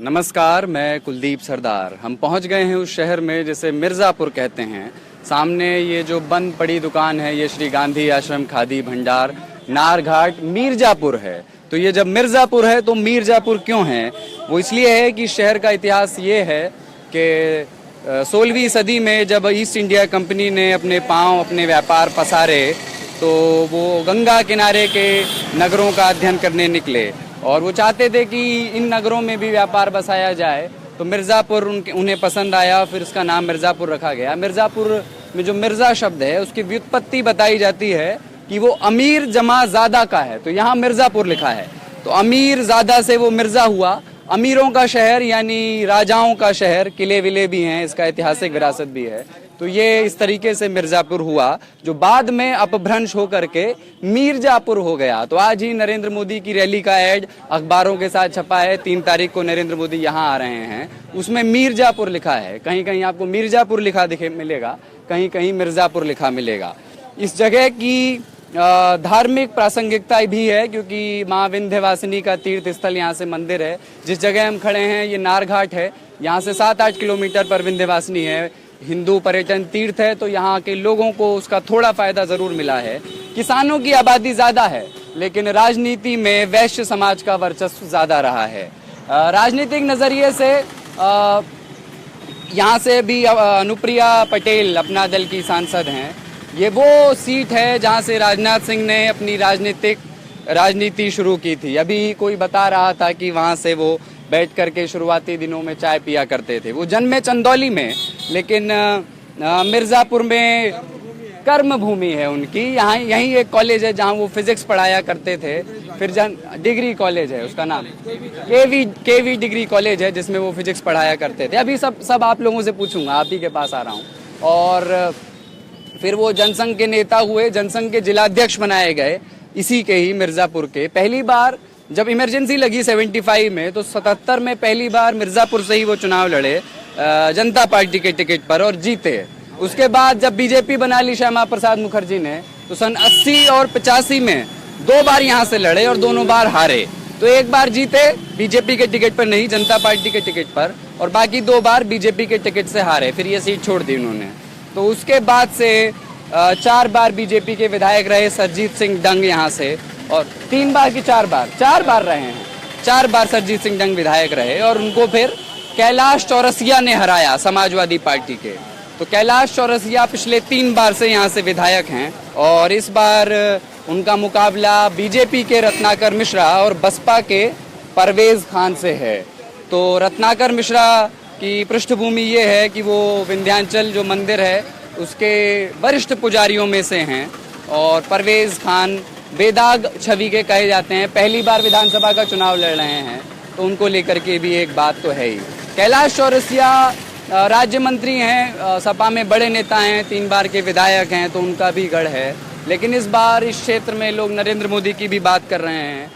नमस्कार, मैं कुलदीप सरदार। हम पहुंच गए हैं उस शहर में जिसे मिर्ज़ापुर कहते हैं। सामने ये जो बंद पड़ी दुकान है ये श्री गांधी आश्रम खादी भंडार नारघाट मिर्ज़ापुर है। तो ये जब मिर्ज़ापुर है तो मिर्ज़ापुर क्यों है? वो इसलिए है कि शहर का इतिहास ये है कि 16वीं सदी में जब ईस्ट इंडिया कंपनी ने अपने पांव अपने व्यापार पसारे तो वो गंगा किनारे के नगरों का अध्ययन करने निकले और वो चाहते थे कि इन नगरों में भी व्यापार बसाया जाए। तो मिर्ज़ापुर उन्हें पसंद आया, फिर इसका नाम मिर्ज़ापुर रखा गया। मिर्ज़ापुर में जो मिर्ज़ा शब्द है उसकी व्युत्पत्ति बताई जाती है कि वो अमीर जमा ज़्यादा का है, तो यहाँ मिर्ज़ापुर लिखा है। तो अमीर ज़्यादा से वो मिर्ज़ा हुआ, अमीरों का शहर यानी राजाओं का शहर। किले विले भी हैं, इसका ऐतिहासिक विरासत भी है। तो ये इस तरीके से मिर्ज़ापुर हुआ जो बाद में अपभ्रंश होकर के मीरजापुर हो गया। तो आज ही नरेंद्र मोदी की रैली का ऐड अखबारों के साथ छपा है। 3 तारीख को नरेंद्र मोदी यहाँ आ रहे हैं, उसमें मीरजापुर लिखा है। कहीं कहीं आपको मिर्ज़ापुर लिखा दिखे मिलेगा, कहीं कहीं मिर्ज़ापुर लिखा मिलेगा। इस जगह की धार्मिक प्रासंगिकता भी है क्योंकि माँ विंध्यवासिनी का तीर्थ स्थल यहाँ से मंदिर है। जिस जगह हम खड़े हैं ये नारघाट है, यहाँ से 7-8 किलोमीटर पर विंध्यवासिनी है। हिंदू पर्यटन तीर्थ है तो यहाँ के लोगों को उसका थोड़ा फायदा जरूर मिला है। किसानों की आबादी ज्यादा है लेकिन राजनीति में वैश्य समाज का वर्चस्व ज्यादा रहा है। राजनीतिक नजरिए से यहाँ से भी अनुप्रिया पटेल अपना दल की सांसद हैं। ये वो सीट है जहाँ से राजनाथ सिंह ने अपनी राजनीति शुरू की थी। अभी कोई बता रहा था कि वहाँ से वो बैठ करके शुरुआती दिनों में चाय पिया करते थे। वो जन्मे चंदौली में लेकिन मिर्ज़ापुर में कर्म भूमि है उनकी। यहाँ यहीं एक कॉलेज है जहाँ वो फिजिक्स पढ़ाया करते थे। फिर डिग्री कॉलेज है, उसका नाम केवी डिग्री कॉलेज है जिसमें वो फिजिक्स पढ़ाया करते थे। अभी सब आप लोगों से पूछूंगा, आप ही के पास आ रहा हूँ। और फिर वो जनसंघ के नेता हुए, जनसंघ के जिलाध्यक्ष बनाए गए इसी के ही मिर्ज़ापुर के। पहली बार जब इमरजेंसी लगी 75 में तो 77 में पहली बार मिर्ज़ापुर से ही वो चुनाव लड़े जनता पार्टी के टिकट पर और जीते। उसके बाद जब बीजेपी बना ली श्यामा प्रसाद मुखर्जी ने तो सन 80 और 85 में 2 बार यहाँ से लड़े और दोनों बार हारे। तो एक बार जीते बीजेपी के टिकट पर नहीं, जनता पार्टी के टिकट पर, और बाकी 2 बार बीजेपी के टिकट से हारे। फिर ये सीट छोड़ दी उन्होंने। तो उसके बाद से 4 बार बीजेपी के विधायक रहे सरजीत सिंह डंग यहाँ से, और 3 बार की 4 बार रहे हैं। 4 बार सरजीत सिंह डंग विधायक रहे और उनको फिर कैलाश चौरसिया ने हराया समाजवादी पार्टी के। तो कैलाश चौरसिया पिछले 3 बार से यहाँ से विधायक हैं और इस बार उनका मुकाबला बीजेपी के रत्नाकर मिश्रा और बसपा के परवेज खान से है। तो रत्नाकर मिश्रा की पृष्ठभूमि ये है कि वो विंध्याचल जो मंदिर है उसके वरिष्ठ पुजारियों में से हैं और परवेज खान बेदाग छवि के कहे जाते हैं। पहली बार विधानसभा का चुनाव लड़ रहे हैं तो उनको लेकर के भी एक बात तो है ही। कैलाश चौरसिया राज्य मंत्री हैं, सपा में बड़े नेता हैं, 3 बार के विधायक हैं, तो उनका भी गढ़ है। लेकिन इस बार इस क्षेत्र में लोग नरेंद्र मोदी की भी बात कर रहे हैं।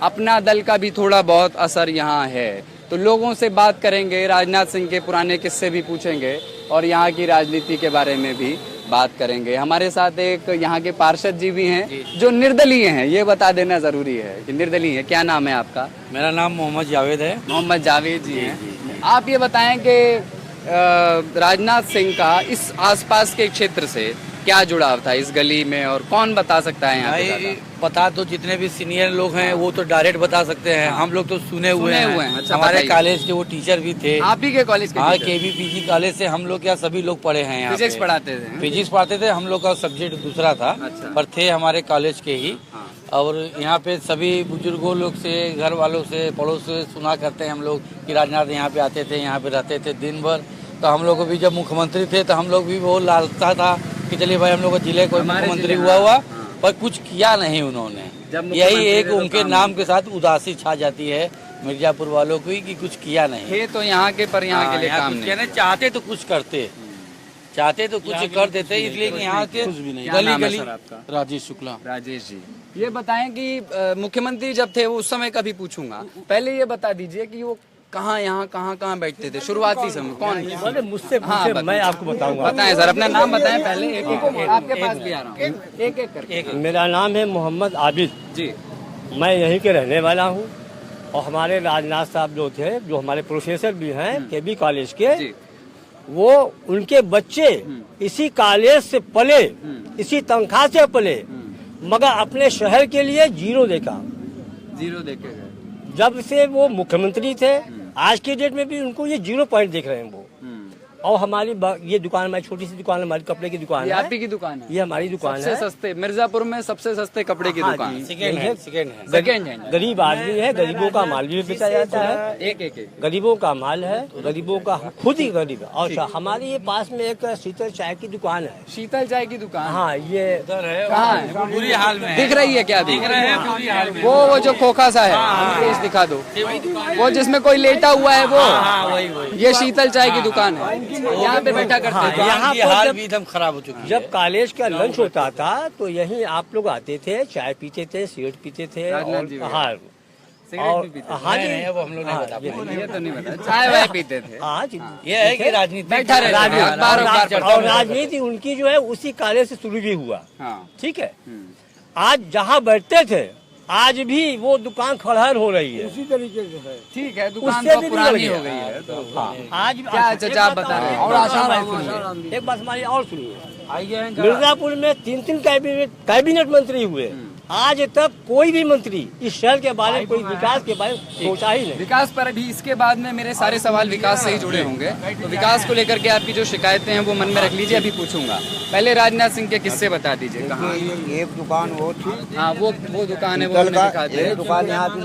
अपना दल का भी थोड़ा बहुत असर यहाँ है। तो लोगों से बात करेंगे, राजनाथ सिंह के पुराने किस्से भी पूछेंगे और यहाँ की राजनीति के बारे में भी बात करेंगे। हमारे साथ एक यहाँ के पार्षद जी भी हैं जो निर्दलीय हैं। ये बता देना जरूरी है कि निर्दलीय है। क्या नाम है आपका? मेरा नाम मोहम्मद जावेद है। मोहम्मद जावेद जी हैं। आप ये बताएं कि राजनाथ सिंह का इस आसपास के क्षेत्र से क्या जुड़ाव था इस गली में, और कौन बता सकता है यहाँ पे? बता तो जितने भी सीनियर लोग हैं वो तो डायरेक्ट बता सकते हैं। हम लोग तो सुने हुए हैं। अच्छा, हमारे कॉलेज के वो टीचर भी थे। आप ही के कॉलेज के? हाँ, केवीपीजी कॉलेज से हम लोग क्या सभी लोग पढ़े हैं यहाँ। फिजिक्स पढ़ाते थे? फिजिक्स पढ़ाते थे। हम लोग का सब्जेक्ट दूसरा था। अच्छा। पर थे हमारे कॉलेज के ही। और यहाँ पे सभी बुजुर्गों लोग से, घर वालों से, पड़ोस से सुना करते हैं हम लोग कि राजनाथ यहाँ पे आते थे, यहाँ पे रहते थे दिन भर। तो हम लोग को भी जब मुख्यमंत्री थे तो हम लोग भी वो लालसा था कि चलिए भाई हम लोग का जिले को मुख्यमंत्री हुआ पर कुछ किया नहीं उन्होंने। यही एक उनके नाम के साथ उदासी छा जाती है मिर्जापुर वालों की कि कुछ किया नहीं है। तो यहाँ के पर यहाँ के लिए काम नहीं। चाहते तो कुछ करते, चाहते तो कुछ कर देते, इसलिए कि यहाँ के गली गली। राजेश शुक्ला। राजेश जी, ये बताएं कि मुख्यमंत्री जब थे वो उस समय का भी पूछूंगा, पहले ये बता दीजिए कि वो कहाँ बैठते थे शुरुआती समय? कौन? मुझसे मैं आपको बताऊंगा। बताएं सर, अपना नाम बताएं पहले। एक आपके पास भी आ रहा हूँ, एक करके। मेरा नाम है मोहम्मद आबिद जी। मैं यहीं के रहने वाला हूँ और हमारे राजनाथ साहब जो थे, जो हमारे प्रोफेसर भी हैं केबी कॉलेज के, जी। वो उनके बच्चे इसी कॉलेज से पले, इसी तनख्वाह से पले, मगर अपने शहर के लिए जीरो देखा। जीरो देखे गए। जब से वो मुख्यमंत्री थे, आज के डेट में भी उनको ये 0 पॉइंट देख रहे हैं वो। और हमारी ये दुकान, हमारी छोटी सी दुकान, हमारी कपड़े की दुकान ये है। आप ही की दुकान है? ये हमारी दुकान है। सबसे सस्ते मिर्जापुर में सबसे सस्ते कपड़े की दुकान। Second hand second hand. गरीब आदमी है, गरीबों का माल भी बेचा जाता है। एक गरीबों का माल है, गरीबों का खुद ही गरीब है। और हमारे ये पास में एक शीतल चाय की दुकान है। शीतल चाय की दुकान? हाँ, ये कहाँ है? बुरी हाल में दिख रही है क्या? दिख रहे हैं बुरी हाल में। वो जो खोखा सा है, प्लीज दिखा दो। वो जिसमें कोई लेटा हुआ है, वो वही ये शीतल चाय की दुकान है। यहाँ पे बैठा करते थे। यहाँ ये हाल भी एकदम खराब हो चुकी है। जब कॉलेज का लंच होता था तो यहीं आप लोग आते थे, चाय पीते थे, सिगरेट पीते थे। राजनाथ जी और हाँ, सिगरेट भी पीते हाँ जी, नहीं, वो हम लोग नहीं बता ये पाएंगे। ये तो नहीं पता। चाय वाय पीते थे। हाँ जी। ये है कि राजनीति बैठा रहता है, राजनीति- अखबार उखबार पढ़ता और रहता है। राजनीति उनकी जो है उसी कॉलेज से शुरू भी हुआ। हाँ। ठीक है। आज जहाँ बैठते थे, आज भी वो दुकान खड़हर हो रही है। उसी तरीके से है। ठीक है, दुकान उससे तो भी पुरानी बिगड़ हो गया। गई है तो हाँ, आज क्या चाचा आप बता रहे हैं? और आसान एक बात हमारी और सुनिए। मिर्जापुर में 3 कैबिनेट मंत्री हुए। आज तक कोई भी मंत्री इस शहर के बारे में, कोई विकास के बारे में सोचा ही नहीं। विकास पर भी इसके बाद में मेरे सारे सवाल विकास से ही जुड़े होंगे, तो विकास को लेकर के आपकी जो शिकायतें हैं वो मन में रख लीजिए, अभी पूछूंगा। पहले राजनाथ सिंह के किस्से बता दीजिए। कहाँ? एक दुकान वो थी, हाँ, वो दुकान है, वो हमें दिखा दे। एक दुकान यहाँ थी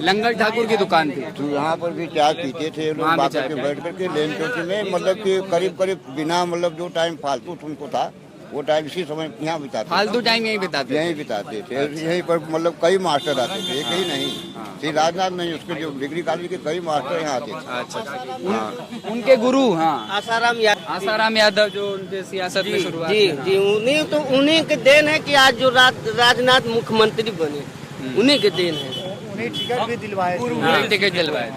लंगर ठाकुर की दुकान थी। तो यहाँ पर भी चाय पीते थे लोग, वहाँ भी बात चाय करके पीते बैठ करके लेन चौकी में, मतलब कि करीब बिना मतलब जो टाइम फालतू तुमको था वो टाइम इसी समय यहाँ बिताते फालतू टाइम यहीं बिताते थे। यहीं बिताते थे। यहीं पर मतलब कई मास्टर आते थे, एक ही नहीं, श्री राजनाथ नहीं, उसके जो डिग्री कॉलेज के कई मास्टर यहाँ आते थे। अच्छा। उनके गुरु? हाँ, आसाराम यादव जो उनके सियासत में शुरुआत जी में, जी, उन्हीं के देन है कि आज जो राजनाथ मुख्यमंत्री बने, उन्हीं के देन है। टिकट दिलवाए।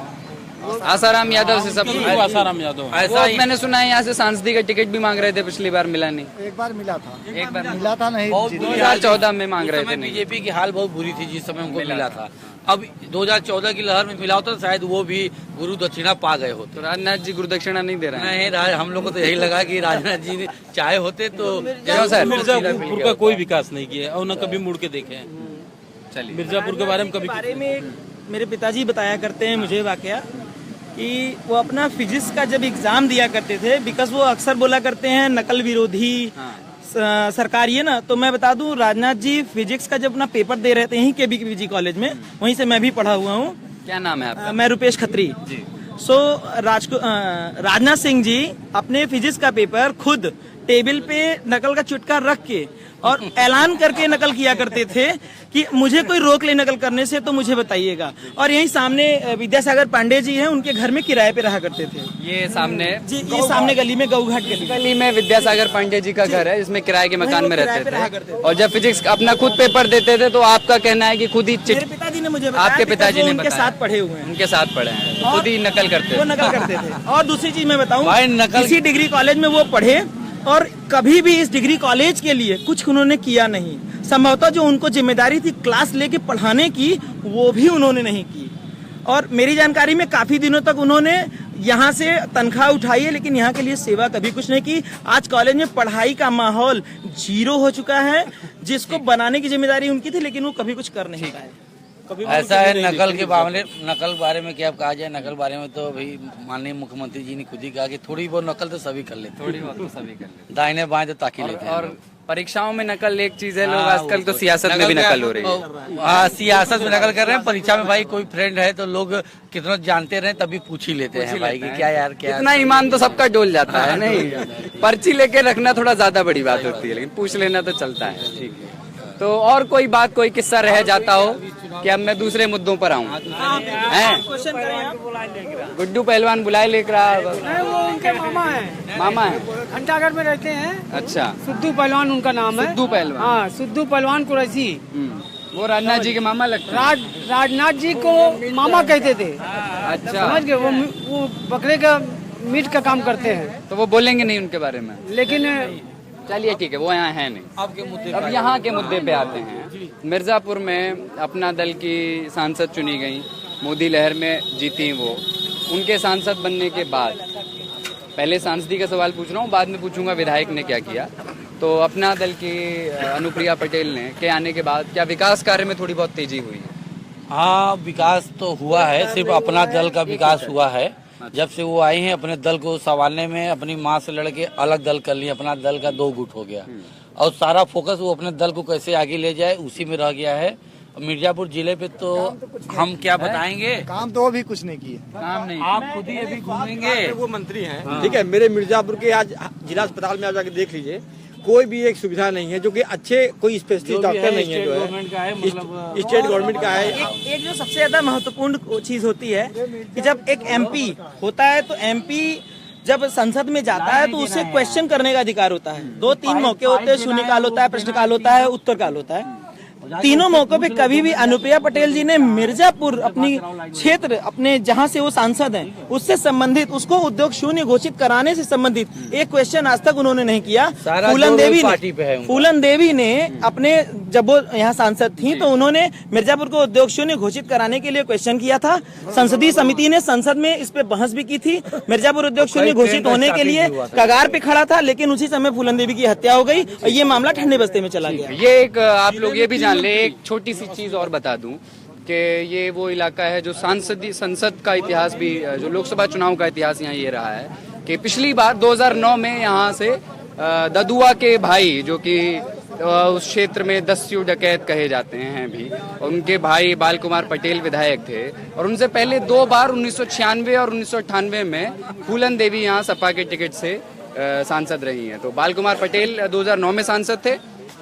आसाराम यादव से सब आसाराम यादव ऐसा मैंने सुना है, यहाँ से सांसदी का टिकट भी मांग रहे थे, पिछली बार मिला नहीं। एक बार मिला था नहीं। 2014 में मांग रहे थे। नहीं। बीजेपी की हाल बहुत बुरी थी जिस समय उनको मिला था। अब 2014 की लहर में मिला होता तो शायद वो भी गुरु दक्षिणा पा गए होते। तो राजनाथ जी गुरु दक्षिणा नहीं दे रहे हैं? नहीं, हम लोग को तो यही लगा कि राजनाथ जी चाहे होते तो मिर्जापुर का कोई विकास नहीं किया और न कभी मुड़ के देखे हैं। चलिए, मिर्जापुर के बारे में कभी बारे में मेरे पिताजी बताया करते हैं मुझे वाकया कि वो अपना फिजिक्स का जब एग्जाम दिया करते थे, बिकॉज वो अक्सर बोला करते हैं नकल विरोधी सरकार ये ना, तो मैं बता दूं राजनाथ जी फिजिक्स का जब अपना पेपर दे रहे थे यहीं केबीजी कॉलेज में, वहीं से मैं भी पढ़ा हुआ हूँ। क्या नाम है आपका? मैं रुपेश खत्री। राजनाथ सिंह जी अपने फिजिक्स का पेपर खुद टेबल पे नकल का चुटका रख के और ऐलान करके नकल किया करते थे कि मुझे कोई रोक ले नकल करने से तो मुझे बताइएगा। और यहीं सामने विद्यासागर पांडे जी हैं, उनके घर में किराए पे रहा करते थे। ये सामने जी, ये सामने गली में गऊघाट गली में विद्यासागर पांडे जी का घर है, जिसमें किराए के मकान में किराए पे रहा रहते करते थे। थे। और जब फिजिक्स अपना खुद पेपर देते थे तो आपका कहना है कि खुद ही मेरे पिताजी ने मुझे बताया, आपके पिताजी ने उनके बताया। साथ पढ़े हुए हैं, उनके साथ पढ़े हैं, तो खुद ही नकल करते वो थे। नकल करते थे। और दूसरी चीज मैं भाई, बताऊं, नकल- किसी डिग्री कॉलेज में वो पढ़े और कभी भी इस डिग्री कॉलेज के लिए कुछ उन्होंने किया नहीं। संभवतः जो उनको जिम्मेदारी थी क्लास लेके पढ़ाने की, वो भी उन्होंने नहीं की। और मेरी जानकारी में काफी दिनों तक उन्होंने यहाँ से तनख्वाह उठाई है, लेकिन यहाँ के लिए सेवा कभी कुछ नहीं की। आज कॉलेज में पढ़ाई का माहौल 0 हो चुका है, जिसको बनाने की जिम्मेदारी उनकी थी, लेकिन वो कभी कुछ कर नहीं पाए। ऐसा है। नकल बारे में क्या कहा जाए, नकल बारे में तो भाई माननीय मुख्यमंत्री जी ने खुद ही कहा कि थोड़ी बहुत नकल तो सभी कर लेते, थोड़ी बहुत तो सभी कर लेते। दाहिने बाएं तो ताकि लेते हैं। और परीक्षाओं में नकल एक चीज है, लोग आजकल तो सियासत में भी नकल हो रही है। हाँ, सियासत में नकल कर रहे हैं। परीक्षा में भाई कोई फ्रेंड है तो लोग कितना जानते रहे तभी पूछ ही लेते हैं भाई कि क्या यार क्या। इतना ईमान तो सबका डोल जाता है। नहीं, पर्ची लेके रखना थोड़ा ज्यादा बड़ी बात होती है, लेकिन पूछ लेना तो चलता है। ठीक है, तो और कोई बात, कोई किस्सा रह जाता हो कि अब मैं दूसरे मुद्दों पर आऊँ? गुड्डू पहलवान बुलाए लेकर वो उनके मामा है, मामा है, घंटाघर में रहते हैं। अच्छा, सिद्धू पहलवान उनका नाम है। सिद्धू पहलवान। हाँ, सिद्धू पहलवान कुरैशी। वो राजनाथ जी के मामा लगते हैं। राजनाथ जी को मामा कहते थे। अच्छा, समझ गए? वो बकरे का मीट का काम करते हैं, तो वो बोलेंगे नहीं उनके बारे में? लेकिन चलिए ठीक है, वो यहाँ है नहीं। आपके मुद्दे अब यहाँ के मुद्दे पे आते हैं। मिर्जापुर में अपना दल की सांसद चुनी गई, मोदी लहर में जीती वो। उनके सांसद बनने के बाद, पहले सांसदी का सवाल पूछ रहा हूँ, बाद में पूछूंगा विधायक ने क्या किया। तो अपना दल की अनुप्रिया पटेल ने के आने के बाद क्या विकास कार्य में थोड़ी बहुत तेजी हुई है? हाँ, विकास तो हुआ है, सिर्फ अपना दल का विकास हुआ है। जब से वो आई हैं अपने दल को संभालने में अपनी माँ से लड़के अलग दल कर लिया, अपना दल का 2 गुट हो गया और सारा फोकस वो अपने दल को कैसे आगे ले जाए उसी में रह गया है। मिर्जापुर जिले पे तो हम क्या बताएंगे, काम तो अभी कुछ नहीं किए। काम नहीं, आप खुद ही अभी घूमेंगे। वो मंत्री हैं, ठीक है, मेरे मिर्जापुर के आज जिला अस्पताल में आप जाके देख लीजिए, कोई भी एक सुविधा नहीं है, जो कि अच्छे कोई स्पेशलिस्ट डॉक्टर नहीं है, जो है स्टेट गवर्नमेंट का है। एक जो सबसे ज्यादा महत्वपूर्ण चीज होती है कि जब एक एमपी होता है तो एमपी जब संसद में जाता है तो उसे क्वेश्चन करने का अधिकार होता है। 2-3 मौके होते हैं, शून्यकाल होता है, प्रश्नकाल होता है, उत्तरकाल होता है। तीनों मौकों पे कभी भी अनुप्रिया पटेल जी ने मिर्जापुर अपनी क्षेत्र, अपने जहां से वो सांसद हैं, उससे संबंधित, उसको उद्योग शून्य घोषित कराने से संबंधित एक क्वेश्चन आज तक उन्होंने नहीं किया। फूलन देवी ने अपने, जब वो यहाँ सांसद थी तो उन्होंने मिर्जापुर को उद्योग शून्य घोषित कराने के लिए क्वेश्चन किया था। संसदीय समिति ने संसद में इस पे बहस भी की थी। मिर्जापुर उद्योग शून्य घोषित होने के लिए कगार पे खड़ा था, लेकिन उसी समय फूलन देवी की हत्या हो गई और ये मामला ठंडे बस्ते में चला गया। ये एक आप लोग ये भी जान ले, एक छोटी सी चीज और बता दूं कि ये वो इलाका है जो संसद का इतिहास भी, जो लोकसभा चुनाव का इतिहास यहाँ ये रहा है कि पिछली बार 2009 में यहाँ से ददुआ के भाई, जो कि उस क्षेत्र में दस्यु डकैत कहे जाते हैं भी, उनके भाई बाल कुमार पटेल विधायक थे। और उनसे पहले 2 बार 1996 और 1998 में फूलन देवी यहाँ सपा के टिकट से सांसद रही हैं। तो बाल कुमार पटेल 2009 में सांसद थे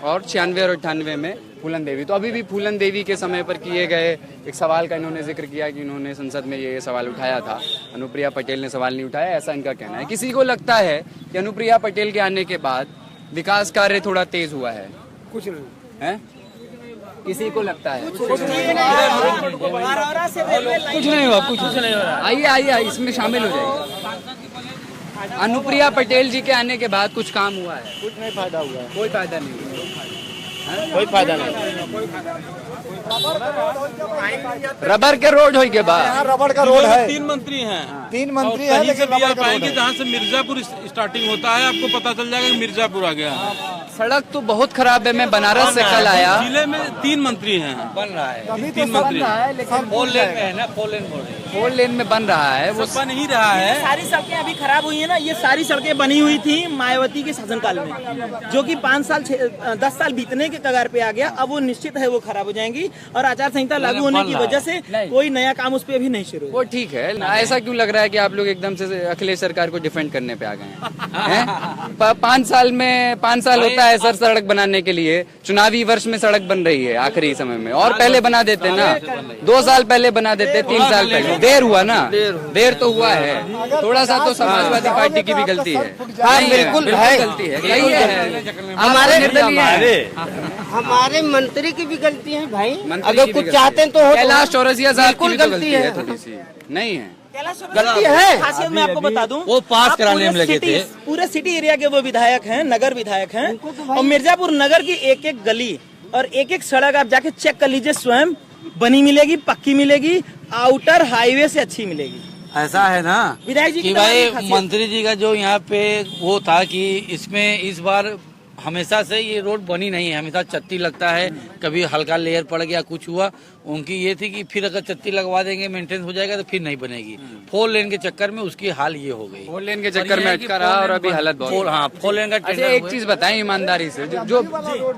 और 96 और 98 में फूलन देवी। तो अभी भी फूलन देवी के समय पर किए गए एक सवाल का इन्होंने जिक्र किया कि इन्होंने संसद में ये सवाल उठाया था, अनुप्रिया पटेल ने सवाल नहीं उठाया, ऐसा इनका कहना है। किसी को लगता है कि अनुप्रिया पटेल के आने के बाद विकास कार्य थोड़ा तेज हुआ है? कुछ नहीं है, किसी को लगता है कुछ नहीं हुआ, कुछ नहीं हो रहा। आइए इसमें शामिल हो जाइए। अनुप्रिया पटेल जी के आने के बाद कुछ काम हुआ है? कुछ नहीं फायदा हुआ है, कोई फायदा नहीं हुआ, कोई फायदा नहीं। रबर के रोड हो के बाद, यहाँ रबड़ का रोड है। 3 मंत्री हैं, 3 मंत्री है, लेकिन भी आप आएंगे जहाँ से मिर्जापुर स्टार्टिंग होता है, आपको पता चल जाएगा कि मिर्जापुर आ गया। सड़क तो बहुत खराब है। मैं बनारस से कल आया, जिले में 3 मंत्री हैं, बन रहा है 3 मंत्री है, लेकिन 4 लेन में है ना, 4 लेन बोल रहे हैं, 4 लेन में बन रहा है, वो बन ही रहा है। सारी सड़कें अभी खराब हुई है ना, ये सारी सड़कें बनी हुई थी मायावती के शासनकाल में, जो कि 10 साल बीतने के कगार पे आ गया। अब वो निश्चित है वो खराब हो जाएंगी और आचार संहिता लागू होने की वजह से कोई नया काम उस पे अभी नहीं शुरू। वो ठीक है। ऐसा क्यों लग रहा है कि आप लोग एकदम से अखिलेश सरकार को डिफेंड करने पे आ गए हैं? 5 साल होता है सर सड़क बनाने के लिए, चुनावी वर्ष में सड़क बन रही है आखिरी समय में, और पहले बना देते ना, 2 साल पहले बना देते, 3 साल पहले। देर हुआ ना, देर तो हुआ है थोड़ा सा, तो समाजवादी पार्टी की भी गलती है। हाँ, बिल्कुल है, गलती है, यही है। हमारे मंत्री की भी गलती है भाई। मंत्री अगर की कुछ भी चाहते हैं तो हो, कैलाश चौरसिया साहब की भी तो गलती गलती है है। थोड़ी सी, नहीं है? गलती है। खासियत मैं आपको बता दूं, वो पास आप कराने में लगे थे। पूरे सिटी एरिया के वो विधायक हैं, नगर विधायक हैं, और मिर्जापुर नगर की एक गली और एक सड़क आप जाके चेक कर लीजिए, स्वयं बनी मिलेगी, पक्की मिलेगी, आउटर हाईवे से अच्छी मिलेगी। ऐसा है ना विधायक जी कि भाई मंत्री जी का जो यहाँ पे वो था कि इसमें इस बार हमेशा से ये रोड बनी नहीं है, हमेशा चट्टी लगता है, कभी हल्का लेयर पड़ गया, कुछ हुआ। उनकी ये थी कि फिर अगर चट्टी लगवा देंगे, मेंटेनेंस हो जाएगा तो फिर नहीं बनेगी। 4 लेन के चक्कर में उसकी हाल ये हो गई, 4 लेन के चक्कर में अटका रहा और अभी हालत बहुत। हाँ, 4 लेन का। अच्छा, एक चीज बताएं ईमानदारी से, जो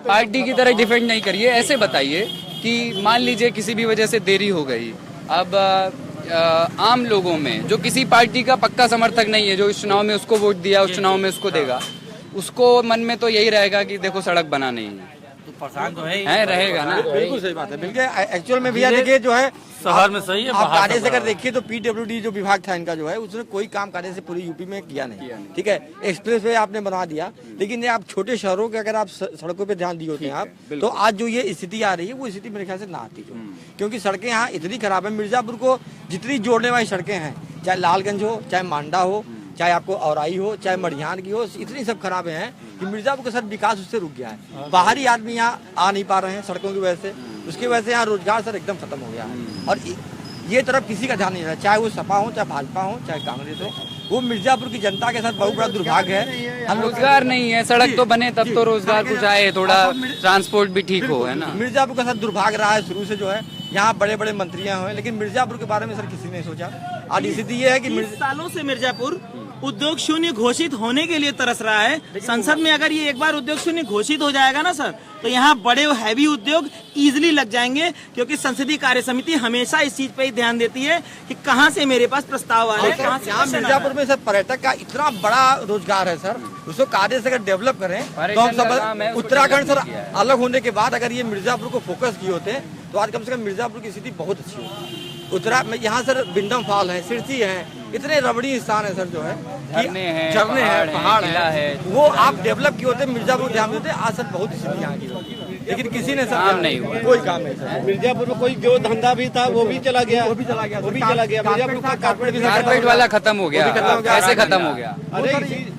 पार्टी की तरह डिफेंड नहीं करिए, ऐसे बताइए कि मान लीजिए किसी भी वजह से देरी हो गई, अब आम लोगों में जो किसी पार्टी का पक्का समर्थक नहीं है, जो इस चुनाव में उसको वोट दिया, उस चुनाव में उसको देगा, उसको मन में तो यही रहेगा कि देखो सड़क बना नहीं है, तो परेशान तो है रहेगा ना। बिल्कुल सही बात है, बिल्कुल। एक्चुअल में भैया देखिए जो है शहर में सही है, आप कार्य से अगर देखिए तो PWD जो विभाग था इनका जो है, उसने कोई काम कार्य से पूरी यूपी में किया नहीं, ठीक है। एक्सप्रेस वे आपने बना दिया, लेकिन ये आप छोटे शहरों के अगर आप सड़कों पे ध्यान दिए होते हैं आप, तो आज जो ये स्थिति आ रही है वो स्थिति मेरे ख्याल से ना आती, क्योंकि सड़कें यहाँ इतनी खराब है। मिर्जापुर को जितनी जोड़ने वाली सड़कें हैं, चाहे लालगंज हो, चाहे मांडा हो, चाहे आपको औराई हो चाहे मढ़ियान की हो, इतनी सब खराब हैं कि मिर्जापुर का सर विकास उससे रुक गया है। बाहरी आदमी यहाँ आ नहीं पा रहे हैं सड़कों की वजह से, उसकी वजह से यहाँ रोजगार सर एकदम खत्म हो गया है। और ये तरफ किसी का ध्यान नहीं रहा, चाहे वो सपा हो चाहे भाजपा हो चाहे कांग्रेस हो। वो मिर्जापुर की जनता के साथ बहुत बड़ा दुर्भाग्य है। हम लोग रोजगार नहीं है, सड़क तो बने तब तो रोजगार कुछ आए, थोड़ा ट्रांसपोर्ट भी ठीक हो, है ना। मिर्जापुर का साथ दुर्भाग्य रहा है शुरू से जो है, यहाँ बड़े बड़े मंत्रियां हुए लेकिन मिर्जापुर के बारे में सर किसी ने सोचा। आज स्थिति ये है कि 20 सालों से मिर्जापुर उद्योग शून्य घोषित होने के लिए तरस रहा है। संसद में अगर ये एक बार उद्योग शून्य घोषित हो जाएगा ना सर, तो यहाँ बड़े हैवी उद्योग इजीली लग जाएंगे, क्योंकि संसदीय कार्य समिति हमेशा इस चीज पे ही ध्यान देती है कि कहाँ से मेरे पास प्रस्ताव आ रहे हैं, कहाँ से। यहाँ मिर्जापुर में सर पर्यटक का इतना बड़ा रोजगार है सर, उसको कार्य से अगर डेवलप करें तो हम सब उत्तराखंड सर अलग होने के बाद अगर ये मिर्जापुर को फोकस किए होते तो आज कम से कम मिर्जापुर की स्थिति बहुत अच्छी होती। यहाँ सर बिंडम फॉल है, सिरसी है, इतने रमणीय स्थान है सर जो है, झरने हैं, पहाड़ किला है, वो आप डेवलप किए होते मिर्जापुर ध्यान देते। आज सर बहुत स्थिति यहाँ की होती, लेकिन किसी ने सर नहीं हुआ, कोई काम नहीं सर। मिर्जापुर में कोई जो धंधा भी था वो भी चला गया, मिर्जापुर का कारपेट वाला खत्म हो गया। कैसे खत्म हो गया?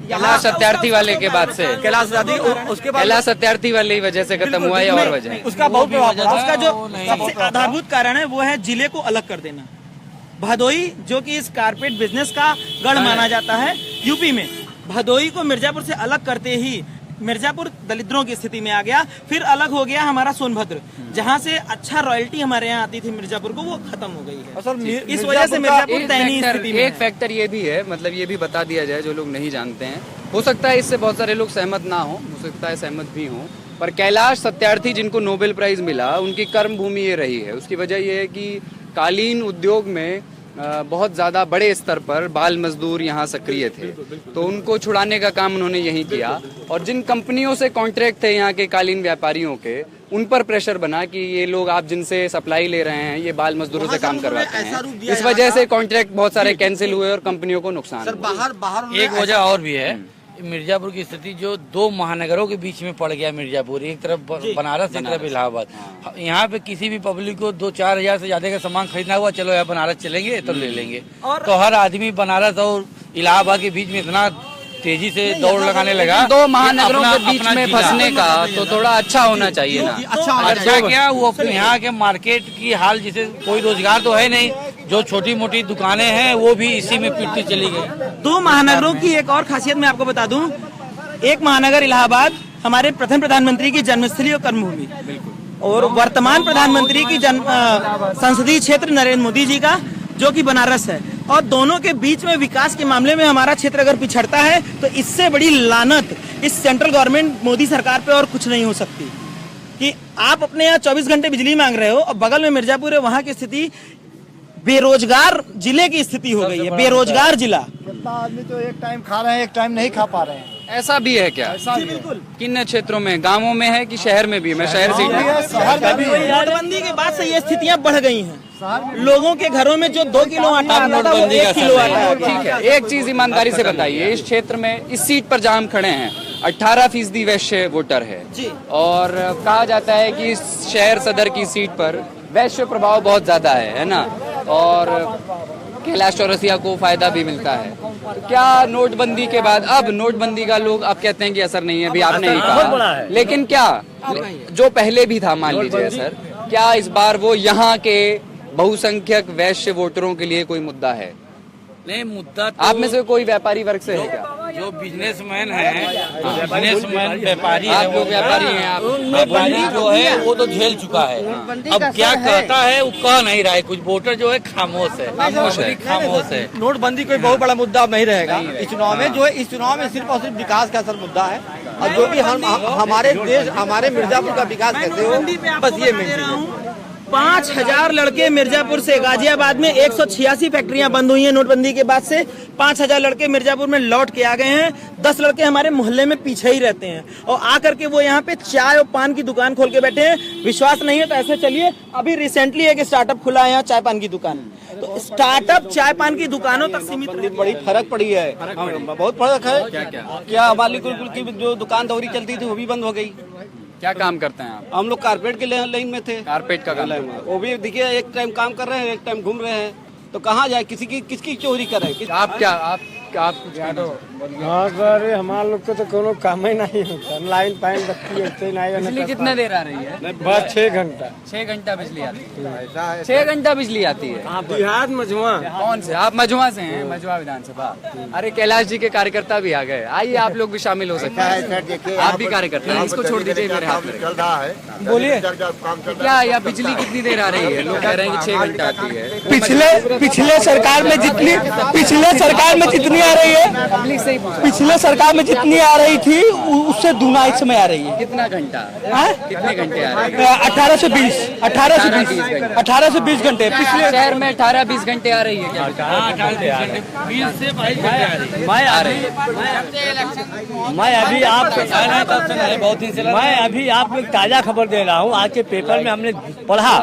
कैलाश सत्यार्थी वाले के बाद से, कैलाश उसके बाद कैलाश सत्यार्थी वाले की वजह से खत्म हुआ है और वजह उसका बहुत प्रभाव पड़ा। उसका जो सबसे आधारभूत कारण है वो है जिले को अलग कर देना। भदोई जो कि इस कारपेट बिजनेस का गढ़ माना जाता है यूपी में, भदोई को मिर्जापुर से अलग करते ही मिर्जापुर दलिद्रों की स्थिति में आ गया। फिर अलग हो गया हमारा सोनभद्र, जहां से अच्छा रॉयल्टी हमारे यहाँ आती थी मिर्जापुर को, वो खत्म हो गई है। इस वजह से मिर्जापुर दयनीय स्थिति में। एक फैक्टर ये भी है, मतलब ये भी बता दिया जाए जो लोग नहीं जानते हैं, हो सकता है इससे बहुत सारे लोग सहमत ना हो सकता है सहमत भी हों, पर कैलाश सत्यार्थी जिनको नोबेल प्राइज मिला उनकी कर्म भूमि ये रही है। उसकी वजह ये है कि कालीन उद्योग में बहुत ज़्यादा बड़े स्तर पर बाल मजदूर यहाँ सक्रिय थे, तो उनको छुड़ाने का काम उन्होंने यहीं किया। और जिन कंपनियों से कॉन्ट्रैक्ट थे यहाँ के कालीन व्यापारियों के, उन पर प्रेशर बना कि ये लोग आप जिनसे सप्लाई ले रहे हैं ये बाल मजदूरों से काम करवाते हैं। इस वजह से कॉन्ट्रैक्ट बहुत सारे कैंसिल हुए और कंपनियों को नुकसान हुआ। एक वजह और भी है, मिर्जापुर की स्थिति जो दो महानगरों के बीच में पड़ गया मिर्जापुर, एक तरफ बनारस एक तरफ इलाहाबाद। यहाँ पे किसी भी पब्लिक को 2-4 हजार से ज्यादा का सामान खरीदना हुआ, चलो यार बनारस चलेंगे तो ले लेंगे, तो हर आदमी बनारस और इलाहाबाद के बीच में इतना तेजी से दौड़ लगाने लगा। दो महानगरों के बीच में फंसने का तो थोड़ा अच्छा होना चाहिए ना। अच्छा क्या वो अपने यहाँ के मार्केट की हाल, जिसे कोई रोजगार तो है नहीं, जो छोटी मोटी दुकानें हैं वो भी इसी में पिटती चली गई। दो महानगरों की एक और खासियत मैं आपको बता दूं, एक महानगर इलाहाबाद हमारे प्रथम प्रधानमंत्री की जन्मस्थली और कर्मभूमि, और वर्तमान प्रधानमंत्री की संसदीय क्षेत्र नरेंद्र मोदी जी का जो कि बनारस है, और दोनों के बीच में विकास के मामले में हमारा क्षेत्र अगर पिछड़ता है तो इससे बड़ी लानत इस सेंट्रल गवर्नमेंट मोदी सरकार पे और कुछ नहीं हो सकती। कि आप अपने यहाँ 24 घंटे बिजली मांग रहे हो और बगल में मिर्जापुर है, वहाँ की स्थिति बेरोजगार जिले की स्थिति हो गई है, बेरोजगार जिला। कितना आदमी तो एक टाइम खा रहे हैं, एक टाइम नहीं खा पा रहे हैं। ऐसा भी है क्या? बिल्कुल। किन क्षेत्रों में, गांवों में है कि शहर में भी? मैं शहर से नोटबंदी के बाद से ये स्थितियाँ बढ़ गई हैं। लोगों के घरों में जो 2 किलो आटा आता था वो 1 किलो आटा। ठीक है, एक चीज ईमानदारी से बताइए, इस क्षेत्र में इस सीट पर जहां हम खड़े हैं 18% वैश्य वोटर है जी, और कहा जाता है कि इस शहर सदर की सीट पर वैश्य प्रभाव बहुत ज्यादा है ना, और कैलाश चौरसिया को फायदा भी मिलता है। तो क्या नोटबंदी के बाद, अब नोटबंदी का लोग अब कहते हैं कि असर नहीं है, अभी आपने ही कहा, लेकिन क्या जो पहले भी था, मान लीजिए सर, क्या इस बार वो यहाँ के बहुसंख्यक वैश्य वोटरों के लिए कोई मुद्दा है? नहीं, मुद्दा तो आप में से कोई व्यापारी वर्ग से है क्या? जो बिजनेसमैन है, जो बिजनेसमैन व्यापारी है, आप लोग व्यापारी हैं, आप व्यापारी जो है वो तो झेल चुका है। अब क्या कहता है वो कह नहीं रहा है, कुछ वोटर जो है खामोश है। नोटबंदी कोई बहुत बड़ा मुद्दा अब नहीं रहेगा इस चुनाव में। जो है इस चुनाव में सिर्फ और सिर्फ विकास का असर मुद्दा है, और जो भी हमारे देश, हमारे मिर्जापुर का विकास कैसे हो, बस ये मेन चीज है। 5000 लड़के मिर्जापुर से, गाजियाबाद में 186 फैक्ट्रियां बंद हुई हैं नोटबंदी के बाद से, 5000 लड़के मिर्जापुर में लौट के आ गए हैं। 10 लड़के हमारे मोहल्ले में पीछे ही रहते हैं, और आकर के वो यहाँ पे चाय और पान की दुकान खोल के बैठे हैं। विश्वास नहीं है तो ऐसे चलिए, अभी रिसेंटली एक स्टार्टअप खुला है यहाँ चाय पान की दुकान, तो स्टार्टअप चाय पान की दुकानों तक सीमित। बड़ी फर्क पड़ी है, बहुत फर्क है। क्या हमारी की जो दुकान दौरी चलती थी वो भी बंद हो गई। क्या काम करते हैं आप? हम लोग कारपेट के लाइन में थे। कारपेट का काम? वो भी देखिए, एक टाइम काम कर रहे हैं, एक टाइम घूम रहे हैं, तो कहाँ जाए, किसकी चोरी करें? आप आप कुछ कहना चाहते हाँ सर, हमारे लोग को तो कोनो काम ही नहीं होता, लाइन पाइन बत्ती ऐसे नहीं। बिजली कितने देर आ रही है? बस 6 घंटा। 6 घंटा बिजली आती है। 6 घंटा बिजली आती है। बिहार मजवा। कौन से? आप मजवा से हैं? मजवा विधानसभा। अरे कैलाश जी के कार्यकर्ता भी आ गए, आइए आप लोग भी शामिल हो सकते हैं। आप भी कार्यकर्ता हैं, इसको छोड़ दीजिए, मेरे हाथ में चल रहा है। बोलिए क्या या बिजली कितनी देर आ रही है? लोग कह रहे हैं कि 6 घंटा आती है। पिछले सरकार में जितनी आ रही है, पब्लिक से ही पूछा। पिछले सरकार में जितनी आ रही थी उससे दूना इस समय आ रही है। कितना घंटा? हाँ? कितने घंटे आ रही है? 18 से 20 घंटे पिछले शहर में 18-20 घंटे आ रही है क्या? मैं अभी आपको ताजा खबर दे रहा हूँ। आज के पेपर में हमने पढ़ा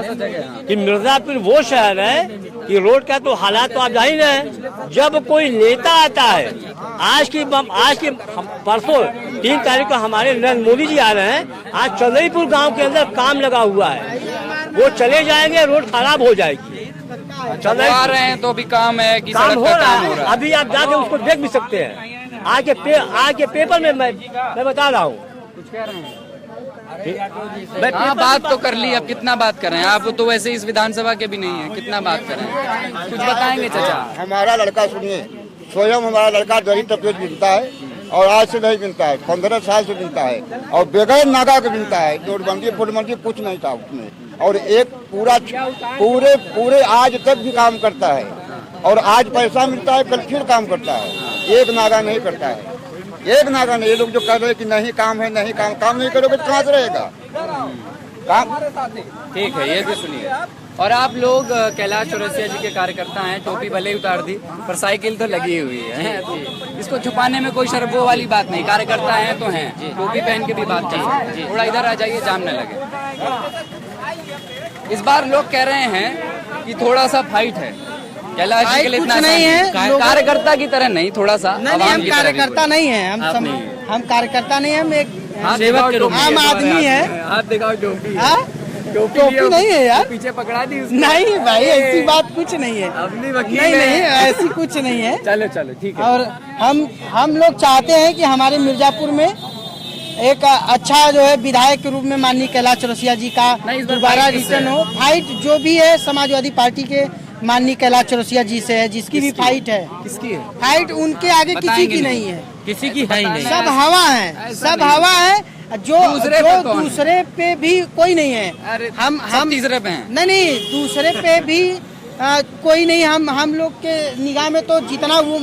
कि मिर्जापुर वो शहर है कि रोड का तो हालात तो आप जान ही रहे हैं। जब कोई नेता आता है, आज की परसों 3 तारीख को हमारे नरेंद्र मोदी जी आ रहे हैं। आज चौधरीपुर गांव के अंदर काम लगा हुआ है, वो चले जाएंगे, रोड खराब हो जाएगी। आ रहे हैं तो भी काम है कि काम सड़क हो का रहा काम हो है, रहा है? अभी आप जाके उसको देख भी सकते हैं। आज के पेपर में मैं बता रहा हूँ। कुछ कह रहे हैं? हाँ, बात तो कर ली, अब कितना बात कर रहे हैं? आप तो वैसे इस विधानसभा के भी नहीं है, कितना बात कर रहे हैं? कुछ बताएंगे चाचा? हमारा लड़का सुनिए, स्वयं हमारा लड़का दही टपेट बिनता है और आज से नहीं बिनता है, 15 साल से बिनता है और बगैर नागा के बिनता है। नोटबंदी फुटबंदी कुछ नहीं था उसमें, और एक पूरे आज तक भी काम करता है और आज पैसा मिलता है, कल फिर काम करता है। एक नागा नहीं करता है, एक नागा नहीं। ये लोग जो कह रहे हैं कि नहीं काम है, नहीं काम नहीं करोगे तो कहाँ से रहेगा काम? ठीक है, ये भी सुनिए। और आप लोग कैलाश चौरसिया जी के कार्यकर्ता हैं, टोपी भले ही उतार दी पर साइकिल तो लगी हुई है। इसको छुपाने में कोई शर्मो वाली बात नहीं, कार्यकर्ता हैं तो हैं, टोपी पहन के भी बात कर। थोड़ा इधर आ जाइए, जाम न लगे। इस बार लोग कह रहे हैं कि थोड़ा सा फाइट है कैलाश जी के लिए, इतना नहीं है, कार्यकर्ता की तरह नहीं, थोड़ा सा नहीं, हम कार्यकर्ता नहीं है, हम कार्यकर्ता नहीं है, हम एक आम आदमी है। हाथ दिखाओ, टोपी नहीं है यार, पीछे पकड़ा दी उसको। नहीं भाई, ऐसी बात कुछ नहीं है। अपनी वकील नहीं, ऐसी कुछ नहीं है। चलो ठीक है। और हम लोग चाहते हैं कि हमारे मिर्जापुर में एक अच्छा जो है विधायक के रूप में माननीय कैलाश चौरसिया जी का दोबारा रिटर्न हो। फाइट जो भी है समाजवादी पार्टी के माननीय कैलाश चौरसिया जी से है, जिसकी भी फाइट है। किसकी है फाइट? उनके आगे किसी की नहीं है, किसी की है ही नहीं, सब हवा है, सब हवा है। जो दूसरे पे भी कोई नहीं है। हम तीसरे पे हैं। नहीं, दूसरे पे भी कोई नहीं। हम लोग के निगाह में तो जितना वो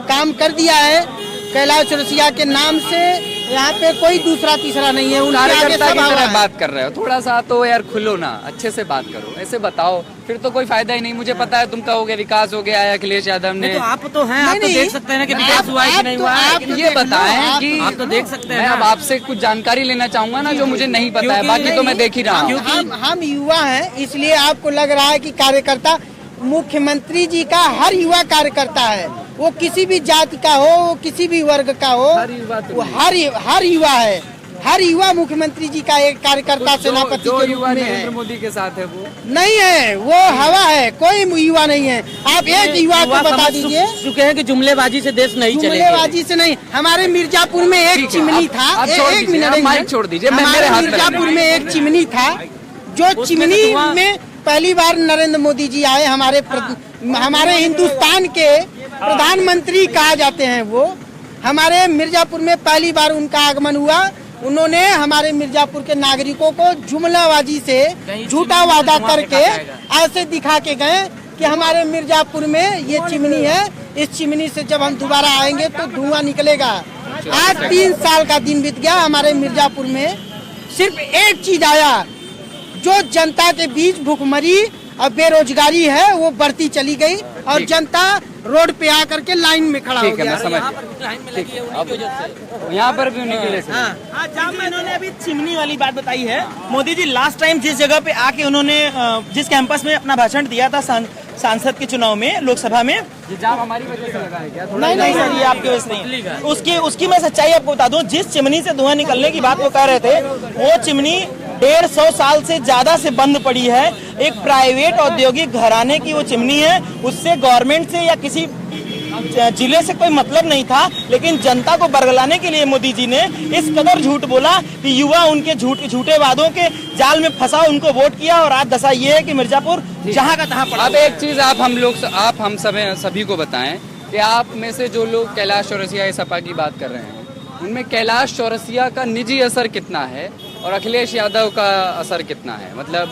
काम कर दिया है कैलाश चौरसिया के नाम से, यहाँ पे कोई दूसरा तीसरा नहीं है। कार्यकर्ता की तरह बात कर रहे हो, थोड़ा सा तो यार खुलो ना, अच्छे से बात करो, ऐसे बताओ, फिर तो कोई फायदा ही नहीं। मुझे पता है तुम कहोगे विकास हो गया है अखिलेश यादव ने, तो आप तो हैं, आप तो देख सकते हैं कि विकास हुआ है कि नहीं हुआ है। ये बताएं कि आप तो देख सकते हैं। मैं अब आपसे कुछ जानकारी लेना चाहूंगा ना, जो मुझे नहीं पता है, बाकी तो मैं देख ही रहा हूँ। हम युवा हैं, इसलिए आपको लग रहा है कि कार्यकर्ता, मुख्यमंत्री जी का हर युवा कार्यकर्ता है, वो किसी भी जाति का हो, वो किसी भी वर्ग का हो, वो हर युवा है। हर युवा मुख्यमंत्री जी का एक कार्यकर्ता सेनापति के रूप में है। नरेंद्र मोदी के साथ है वो नहीं है, वो हवा है, कोई युवा नहीं है। आप एक युवा को बता दीजिए। चुके हैं कि जुमलेबाजी से देश नहीं चलेगा। जुमलेबाजी से नहीं, हमारे मिर्जापुर में एक चिमनी था। एक मिनट, माइक छोड़ दीजिए। हमारे मिर्जापुर में एक चिमनी था, जो चिमनी में पहली बार नरेंद्र मोदी जी आए। हमारे हिंदुस्तान के प्रधानमंत्री कहा जाते हैं वो। हमारे मिर्जापुर में पहली बार उनका आगमन हुआ। उन्होंने हमारे मिर्जापुर के नागरिकों को जुमलाबाजी से झूठा वादा करके ऐसे दिखा के गए कि हमारे मिर्जापुर में ये चिमनी है, इस चिमनी से जब हम दोबारा आएंगे तो धुआं निकलेगा। आज 3 साल का दिन बीत गया, हमारे मिर्जापुर में सिर्फ एक चीज आया, जो जनता के बीच भूखमरी और बेरोजगारी है वो बढ़ती चली गई और जनता रोड पे आकर के लाइन में खड़ा हो गया। मैं समझ यहाँ पर भी उन्हीं के लिए। हाँ, जहाँ में इन्होंने अभी चिमनी वाली बात बताई है। मोदी जी लास्ट टाइम जिस जगह पे आके उन्होंने जिस कैंपस में अपना भाषण दिया था सांसद के चुनाव में, लोकसभा में, ये जाम हमारी वजह से लगा है क्या? नहीं सर, ये आपकी वजह से नहीं। उसकी मैं सच्चाई आपको बता दूं। जिस चिमनी से धुआं निकलने की बात वो कह रहे थे, वो चिमनी 150 साल से ज्यादा से बंद पड़ी है। एक प्राइवेट औद्योगिक घराने की वो चिमनी है। उससे गवर्नमेंट से या किसी जिले से कोई मतलब नहीं था, लेकिन जनता को बरगलाने के लिए मोदी जी ने इस कदर झूठ बोला कि युवा उनके झूठे वादों के जाल में फंसा, उनको वोट किया और आज दशा ये है कि मिर्जापुर जहां का तहां पड़ा। अब एक चीज आप हम सभी को बताएं कि आप में से जो लोग कैलाश चौरसिया सपा की बात कर रहे हैं, उनमें कैलाश चौरसिया का निजी असर कितना है और अखिलेश यादव का असर कितना है? मतलब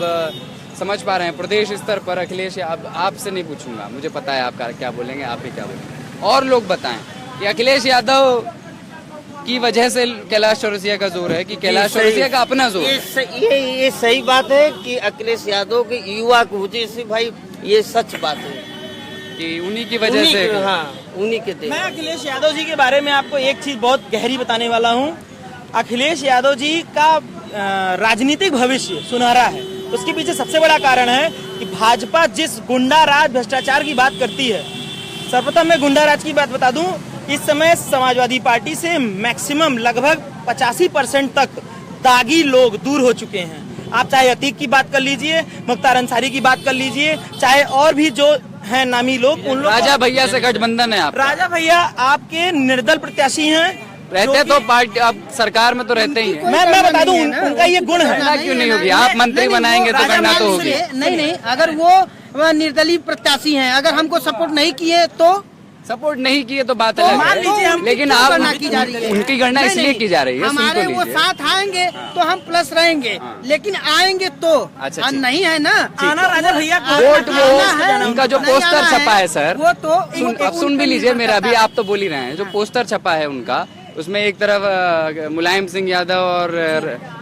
समझ पा रहे हैं प्रदेश स्तर पर अखिलेश, आपसे नहीं पूछूंगा, मुझे पता है आप क्या बोलेंगे, आप भी क्या बोलेंगे, और लोग बताएं कि अखिलेश यादव की वजह से कैलाश चौरसिया का जोर है कि कैलाश चौरसिया का अपना जोर है? ये सही बात है कि अखिलेश यादव के युवा की वजह से, भाई ये सच बात है कि उन्हीं की वजह से। हाँ, उन्हीं के देन। मैं अखिलेश यादव जी के बारे में आपको एक चीज बहुत गहरी बताने वाला हूँ। अखिलेश यादव जी का राजनीतिक भविष्य सुनहरा है। उसके पीछे सबसे बड़ा कारण है कि भाजपा जिस गुंडा राज भ्रष्टाचार की बात करती है, सर्वप्रथम मैं गुंडा राज की बात बता दूं, इस समय समाजवादी पार्टी से मैक्सिमम लगभग 85% तक दागी लोग दूर हो चुके हैं। आप चाहे अतीक की बात कर लीजिए, मुख्तार अंसारी की बात कर लीजिए, चाहे और भी जो हैं नामी लोग, उन लोग राजा भैया से गठबंधन है आप? राजा भैया आपके निर्दल प्रत्याशी हैं, रहते तो पार्टी अब सरकार में तो रहते ही हैं। मैं बता दूं उनका ये गुण है। क्यों नहीं होगी? आप मंत्री बनाएंगे तो करना तो होगी। नहीं, अगर वो निर्दलीय प्रत्याशी हैं, अगर हमको सपोर्ट नहीं किए तो सपोर्ट नहीं किए तो बात अलग मान लीजिए हम, लेकिन आप उनकी गणना इसलिए की जा रही है। हमारे वो साथ आएंगे तो हम प्लस रहेंगे, लेकिन आएंगे तो अच्छा, नहीं है ना आना राजा भैया वोट वो उनका जो पोस्टर छपा है सर, वो तो अब सुन भी लीजिए मेरा भी, आप तो बोल ही रहे हैं, जो पोस्टर छपा है उनका, उसमें एक तरफ मुलायम सिंह यादव और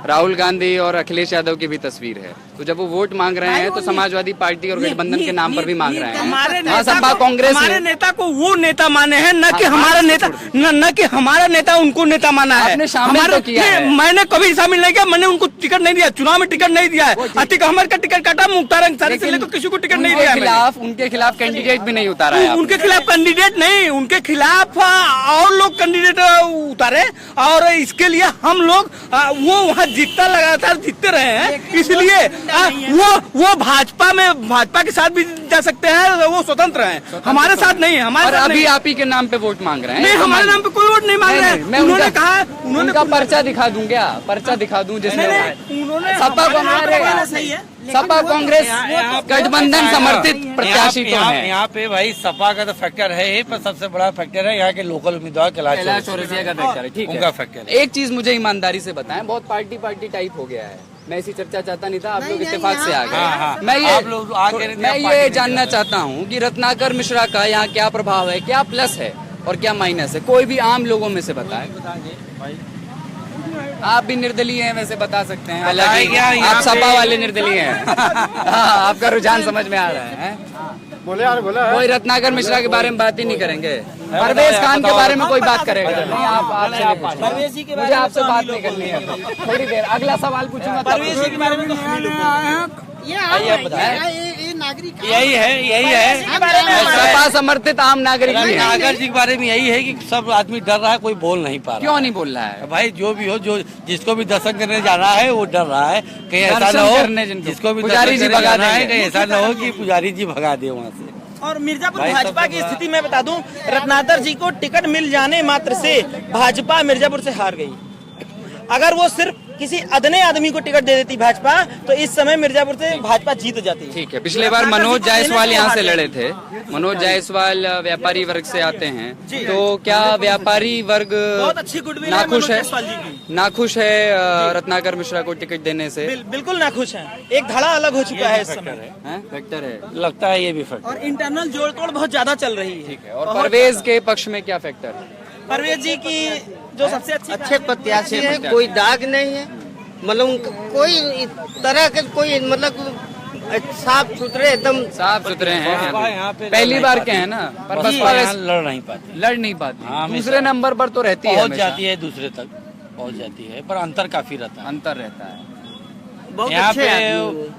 राहुल गांधी और अखिलेश यादव की भी तस्वीर है। तो जब वो वोट मांग रहे हैं तो समाजवादी पार्टी और गठबंधन के नाम पर भी मांग रहे हैं। सपा कांग्रेस हमारे नेता को वो नेता माने हैं, न कि हमारा नेता, न कि हमारा नेता उनको नेता माना है। आपने शामिल तो किया है। मैंने कभी शामिल नहीं किया, मैंने उनको टिकट नहीं दिया, चुनाव में टिकट नहीं दिया है। अतीक अहमद का टिकट काटा, मुख्तार अंसारी से लेकर किसी को टिकट नहीं दिया। उनके खिलाफ कैंडिडेट भी नहीं उतारा है। उनके खिलाफ कैंडिडेट नहीं, उनके खिलाफ और लोग कैंडिडेट उतारे, और इसके लिए हम लोग वो वहाँ जीतता लगातार जीतते रहे हैं, इसलिए वो भाजपा के साथ भी जा सकते हैं, वो स्वतंत्र हैं, हमारे साथ नहीं है। हमारे अभी आप ही के नाम पे वोट मांग रहे हैं? नहीं, हमारे नाम पे कोई वोट नहीं मांग रहे हैं। उन्होंने कहा, उन्होंने पर्चा दिखा दूं क्या? पर्चा दिखा दूं जिसमें उन्होंने सपा कांग्रेस गठबंधन समर्थित प्रत्याशी तो है यहाँ पे। भाई सपा का तो फैक्टर है ही, पर सबसे बड़ा फैक्टर है यहाँ के लोकल उम्मीदवार कैलाश चौरसिया का फैक्टर है। ठीक है, उनका फैक्टर है। एक चीज मुझे ईमानदारी से बताएं, बहुत पार्टी टाइप हो गया है, मैं ऐसी चर्चा चाहता नहीं था, आप लोग इत्तेफाक से आ गए। मैं ये जानना चाहता हूँ कि रत्नाकर मिश्रा का यहाँ क्या प्रभाव है, क्या प्लस है और क्या माइनस है, कोई भी आम लोगों में से बताएं। आप भी निर्दलीय हैं वैसे बता सकते हैं, हालांकि आप सपा वाले निर्दलीय हैं। आपका रुझान समझ में आ रहा है। बोले यार, बोले कोई रत्नाकर मिश्रा के बारे में बात ही नहीं करेंगे, परवेज खान के बारे में कोई बात करेगा नहीं। परवेज जी के मुझे आपसे बात नहीं करनी है, थोड़ी देर अगला सवाल पूछूंगा। परवेज जी के बारे में ये नागरिक यही है सपा समर्थित आम नागरिक भी है। नागर जी के बारे में यही है कि सब आदमी डर रहा है, कोई बोल नहीं पा रहा। क्यों नहीं बोल रहा है? भाई जो भी हो, जो जिसको भी दर्शन करने जाना है वो डर रहा है कहीं ऐसा न हो, जिसको भी पुजारी जी भगा है कहीं ऐसा न हो कि पुजारी जी भगा दे वहाँ से। और मिर्जापुर भाजपा की स्थिति में बता दूं, रत्नाकर जी को टिकट मिल जाने मात्र से भाजपा मिर्जापुर से हार गई। अगर वो सिर्फ किसी अदने आदमी को टिकट दे देती भाजपा, तो इस समय मिर्जापुर से भाजपा जीत जाती। ठीक है, पिछले बार मनोज जायसवाल यहाँ से लड़े थे। मनोज जायसवाल व्यापारी वर्ग से आते हैं, तो क्या व्यापारी वर्ग बहुत अच्छी गुडविल नाखुश है रत्नाकर मिश्रा को टिकट देने से? बिल्कुल नाखुश है, एक धड़ा अलग हो चुका है इस समय। फैक्टर है, लगता है ये भी फैक्टर। और इंटरनल जोड़ तोड़ बहुत ज्यादा चल रही है। ठीक है, और परवेज के पक्ष में क्या फैक्टर है? परवेज जी की जो सबसे अच्छे प्रत्याशी है, कोई दाग नहीं है, मतलब कोई तरह के कोई मतलब साफ सुथरे, एकदम साफ सुथरे हैं। पहली बार के हैं ना, पर बसपा लड़ नहीं पाती। दूसरे नंबर पर तो रहती है, पहुंच जाती है, दूसरे तक पहुंच जाती है, पर अंतर काफी रहता है। अंतर रहता है। यहाँ पे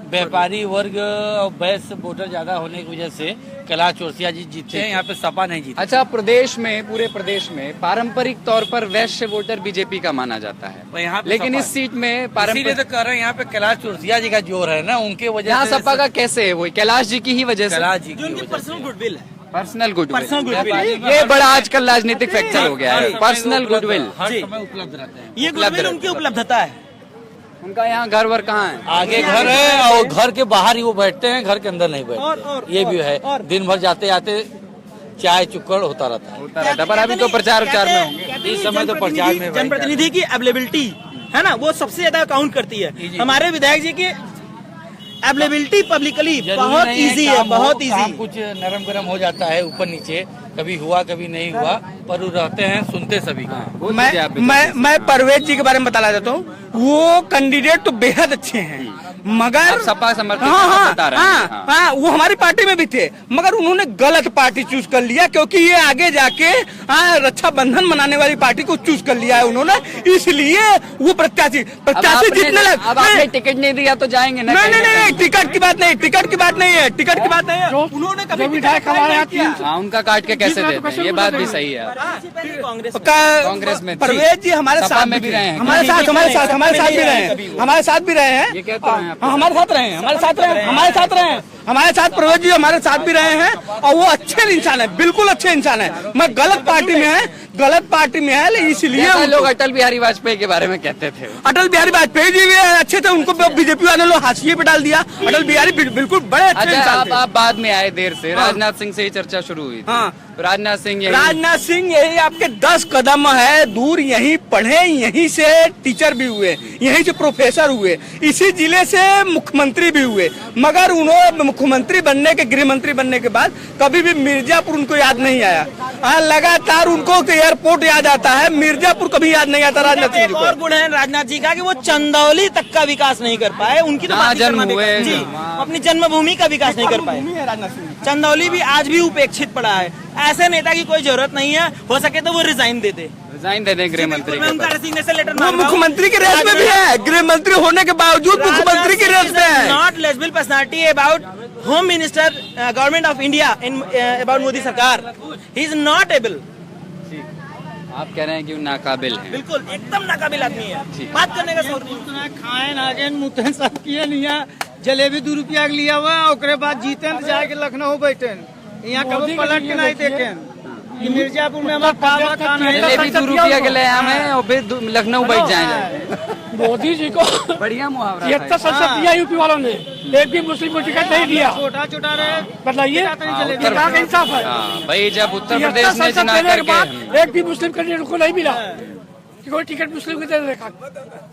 व्यापारी वर्ग और वैश्य वोटर ज्यादा होने की वजह से कैलाश चौरसिया जी जीते हैं, यहाँ पे सपा नहीं जीते। अच्छा, प्रदेश में, पूरे प्रदेश में पारंपरिक तौर पर वैश्य वोटर बीजेपी का माना जाता है, यहाँ लेकिन इस सीट में पारंपरिक तो कह रहे हैं, यहाँ पे कैलाश चौरसिया जी का जोर है ना, उनके वजह से। सपा का कैसे है? वो कैलाश जी की ही वजह से, जो उनकी पर्सनल गुडविल है। Personal goodwill, personal goodwill. ये बड़ा आजकल राजनीतिक फैक्टर हो गया है, पर्सनल गुडविल। हर समय उपलब्ध रहते हैं। ये गुडविल उनकी उपलब्धता है। उनका यहाँ घर वर कहाँ है? आगे घर है और घर के बाहर ही वो बैठते हैं, घर के अंदर नहीं बैठते। ये भी है, दिन भर जाते आते चाय चुक्कड़ होता रहता है। पर अभी तो प्रचार में होंगे। इस समय तो प्रचार में जनप्रतिनिधि की अवेलेबिलिटी है ना, वो सबसे ज्यादा काउंट करती है। हमारे विधायक जी की अवेलेबिलिटी पब्लिकली बहुत इजी है, बहुत इजी। कुछ नरम गरम हो जाता है ऊपर नीचे, कभी हुआ कभी नहीं हुआ, पर वो रहते हैं, सुनते सभी का। मैं परवेज जी के बारे में बताना चाहता हूँ। वो कैंडिडेट तो बेहद अच्छे हैं, मगर सपा समर्थक वो हमारी पार्टी में भी थे, मगर उन्होंने गलत पार्टी चूज कर लिया, क्योंकि ये आगे जाके रक्षाबंधन मनाने वाली पार्टी को चूज कर लिया है उन्होंने, इसलिए वो प्रत्याशी जितने अब आपने टिकट नहीं दिया तो जाएंगे ना? नहीं, टिकट की बात नहीं, टिकट की बात नहीं है, टिकट की बात नहीं है। उन्होंने कभी विधायक उनका काट के कैसे देते हैं? ये बात भी सही है। कांग्रेस में परवेज जी हमारे साथ में भी रहे हैं, हमारे साथ भी रहे हैं, हमारे साथ भी रहे हैं, ये कहते हैं हमारे साथ रहे हैं, हमारे साथ परवेज जी हमारे साथ भी रहे हैं, और वो अच्छे इंसान है, बिल्कुल अच्छे इंसान है। मैं गलत पार्टी में है, इसलिए लोग अटल बिहारी वाजपेयी के बारे में कहते थे। अटल बिहारी वाजपेयी जी भी अच्छे थे, उनको बीजेपी वाले लोग हाशिए पे डाल दिया। अटल बिहारी बिल्कुल बड़े अच्छे इंसान थे। आप बाद में आए देर से, राजनाथ सिंह से ही चर्चा शुरू हुई थी। राजनाथ सिंह यही आपके 10 कदम है दूर, यहीं पढ़े, यहीं से टीचर भी हुए, यहीं से प्रोफेसर हुए, इसी जिले से मुख्यमंत्री भी हुए, मगर उन्होंने मुख्यमंत्री बनने के, गृह मंत्री बनने के बाद कभी भी मिर्जापुर उनको याद नहीं आया। लगातार उनको एयरपोर्ट याद आता है, मिर्जापुर कभी याद नहीं आता राजनाथ सिंह जी को। और गुण है राजनाथ जी का कि वो चंदौली तक का विकास नहीं कर पाए, उनकी तो जन्म हुए जी, अपनी जन्मभूमि का विकास नहीं कर पाए। चंदौली भी आज भी उपेक्षित पड़ा है। ऐसे नेता की कोई जरूरत नहीं है, हो सके तो वो रिजाइन दे दे गृह मंत्री। उनका रेजिग्नेशन लेटर वो मुख्यमंत्री के रेस में भी है, गृह मंत्री होने के बावजूद मुख्यमंत्री के रेस में है। Not legible personality about home minister government of India in about Modi सरकार, ही इज नॉट एबल। आप कह रहे हैं कि नाकाबिल है? बिल्कुल एकदम नाकाबिल आदमी है, बात करने का शौक नहीं। खाए नागेन मुतन सब किए नहीं, जलेबी 2 रुपया के लिया हुआ, ओकरे बाद जीते जाके लखनऊ बैठे, यहाँ कभी पलट के नहीं देखे कि मिर्जापुर में हमारा जलेबी 2 रुपया के ले आए हैं और फिर लखनऊ बैठ जाएंगे। मोदी जी को बढ़िया मुहावरा है। 73 संसद दिया यूपी वालों ने, एक भी मुस्लिम को टिकट नहीं दिया। छोटा रहे बताइए, इंसाफ है भाई। जब उत्तर प्रदेश में चुनाव करके एक भी मुस्लिम कैंडिडेट को नहीं मिला कि कोई टिकट मुस्लिम को दे देखा,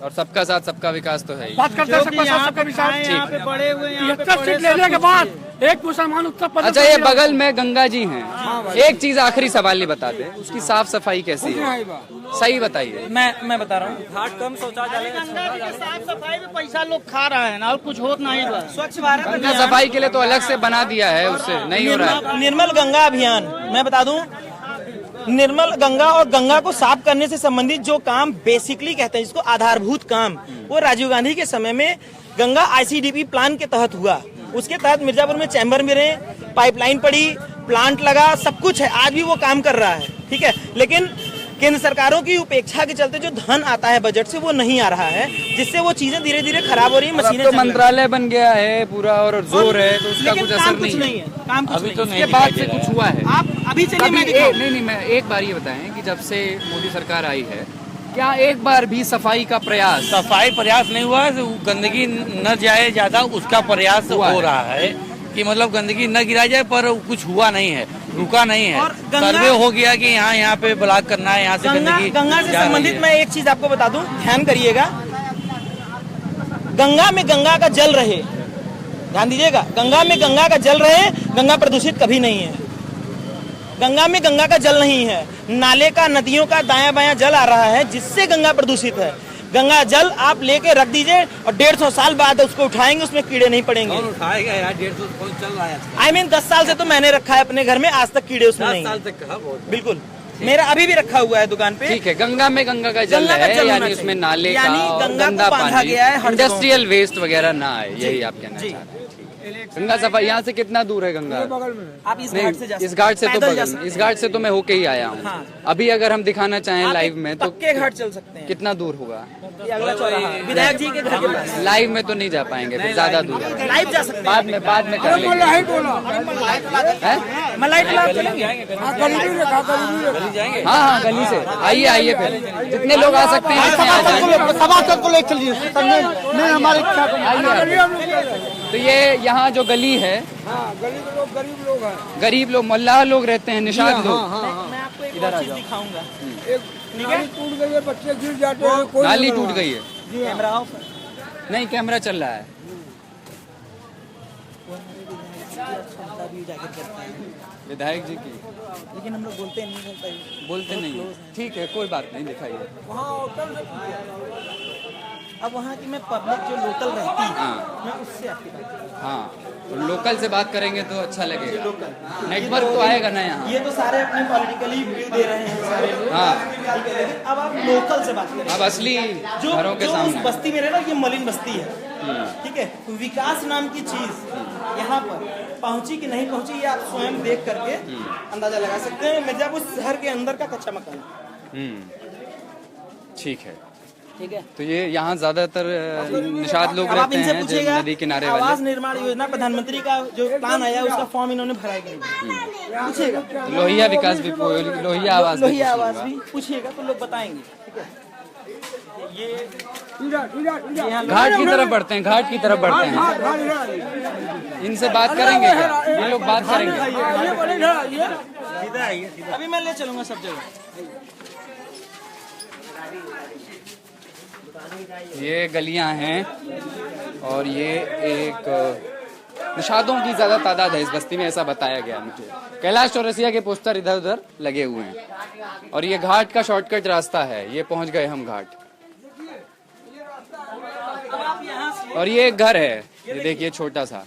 और सबका साथ सबका विकास तो है ही। बात करते हैं सबका साथ सबका विकास। बड़े हुए 73 सीट लेने के बाद एक मुसलमान उत्तर प्रदेश। अच्छा, ये बगल में गंगा जी हैं, एक चीज आखिरी सवाल नहीं बताते, उसकी साफ सफाई कैसी है? सही बताइए। मैं बता रहा हूँ, घाट कम शौचालय, साफ सफाई में पैसा लोग खा रहा है ना, और कुछ होता नहीं। स्वच्छ भारत गंगा सफाई के लिए तो अलग से बना दिया है, उससे नहीं हो रहा है। निर्मल गंगा अभियान, मैं बता दूं, निर्मल गंगा और गंगा को साफ करने से संबंधित जो काम बेसिकली कहते हैं, जिसको आधारभूत काम, वो राजीव गांधी के समय में गंगा आईसीडीपी प्लान के तहत हुआ। उसके तहत मिर्जापुर में चैम्बर में रहे, पाइपलाइन पड़ी, प्लांट लगा, सब कुछ है, आज भी वो काम कर रहा है, ठीक है। लेकिन केंद्र सरकारों की उपेक्षा के चलते जो धन आता है बजट से, वो नहीं आ रहा है, जिससे वो चीजें धीरे धीरे खराब हो रही है। मशीनें तो मंत्रालय बन गया है पूरा और जोर है, तो उसका कुछ असर नहीं है। काम अभी तो नहीं, बाद से कुछ हुआ है। आप अभी चलिए, मैं एक बार ये बताएं कि जब से मोदी सरकार आई है, क्या एक बार भी सफाई का प्रयास नहीं हुआ है? गंदगी न जाए ज्यादा, उसका प्रयास हो रहा है कि मतलब गंदगी न गिरा जाए, पर कुछ हुआ नहीं है, रुका नहीं है। सर्वे हो गया कि यहाँ पे ब्लॉक करना है, यहाँ से गंगा से संबंधित मैं एक चीज आपको बता दूं, ध्यान करिएगा। गंगा में गंगा का जल रहे, ध्यान दीजिएगा, गंगा में गंगा का जल रहे, गंगा प्रदूषित कभी नहीं है। गंगा में गंगा का जल नहीं है, नाले का, नदियों का दायां बायां जल आ रहा है, जिससे गंगा प्रदूषित है। गंगा जल आप लेके रख दीजिए और 150 साल बाद उसको उठाएंगे, उसमें कीड़े नहीं पड़ेंगे। कौन उठाएगा यार, 150 कौन चल रहा है? I mean 10 साल से तो मैंने रखा है अपने घर में, आज तक कीड़े उसमें नहीं। 10 साल तक कहा? बिल्कुल, मेरा अभी भी रखा हुआ है दुकान पे। ठीक है, गंगा में गंगा का जल है, यानी उसमें नाले का गंदा पानी, इंडस्ट्रियल वेस्ट वगैरह ना आए, यही आप कहना चाह रहे हैं। गंगा सफाई यहाँ से कितना दूर है गंगा? आप इस घाट से जा सकते हैं, इस घाट से तो बगल में, इस घाट से तो मैं होके ही आया हूँ। अभी अगर हम दिखाना चाहें लाइव में तो पक्के घाट चल सकते हैं। कितना दूर होगा? अगला चौराहा विधायक जी के घर के पास। लाइव में तो नहीं जा पाएंगे, फिर ज्यादा दूर है। लाइव जा सकते हैं, बाद में कर लेंगे। मलाई तालाब चलेंगे। हाँ हाँ गली से आइए आइए, फिर जितने लोग आ सकते हैं सभासद को ले चलिए नहीं हमारी इच्छा को। तो ये यहाँ जो गली है, गली के लोग गरीब लोग हैं, गरीब लोग मल्लाह लोग रहते हैं, निषाद लोग। मैं आपको एक और चीज दिखाऊंगा। एक नाली टूट गई है, बच्चे गिर जाते हैं, कोई नाली टूट गई है, कैमरा ऑफ है। नहीं कैमरा चल रहा है। भी उजागर करते हैं विधायक जी की, लेकिन हम लोग बोलते नहीं नहीं। ठीक है कोई बात नहीं, दिखाइए। अब वहाँ की मैं पब्लिक जो लोकल रहती है, हाँ। मैं उससे आपकी बात करूँ। हाँ तो लोकल से बात करेंगे तो अच्छा लगेगा, नेटवर्क तो आएगा ना यहाँ। ये तो सारे अपने पॉलिटिकली व्यू दे रहे हैं सारे लोग। हाँ अब आप लोकल से बात करें, अब असली जो घरों के जो उस सामने। बस्ती में रहे ना, ये मलिन बस्ती है, ठीक है। विकास नाम की चीज यहाँ पर पहुंची कि नहीं पहुंची, ये आप स्वयं देख करके अंदाजा लगा सकते हैं। मिर्जापुर शहर के अंदर का कच्चा मकान। ठीक है ठीक है। तो ये यहाँ ज्यादातर निषाद लोग अब आप रहते इनसे हैं, जो पूछिएगा नदी किनारे आवास वाले। निर्माण योजना प्रधानमंत्री का जो प्लान आया, उसका फॉर्म इन्होंने भरा है कि नहीं? पूछिएगा। लोहिया विकास भी, लोहिया आवास भी लोहिया पूछूंगा। आवास भी पूछिएगा तो लोग बताएंगे, ठीक है। ये घाट की तरफ बढ़ते हैं, घाट की तरफ बढ़ते हैं। इनसे बात करेंगे क्या? ये लोग बात करेंगे। अभी मैं ले चलूंगा सब जगह। ये गलियां हैं और ये एक निषादों की ज्यादा तादाद है इस बस्ती में, ऐसा बताया गया मुझे। कैलाश चौरसिया के पोस्टर इधर उधर लगे हुए हैं और ये घाट का शॉर्टकट रास्ता है। ये पहुंच गए हम घाट। और ये एक घर है, ये देखिए छोटा सा।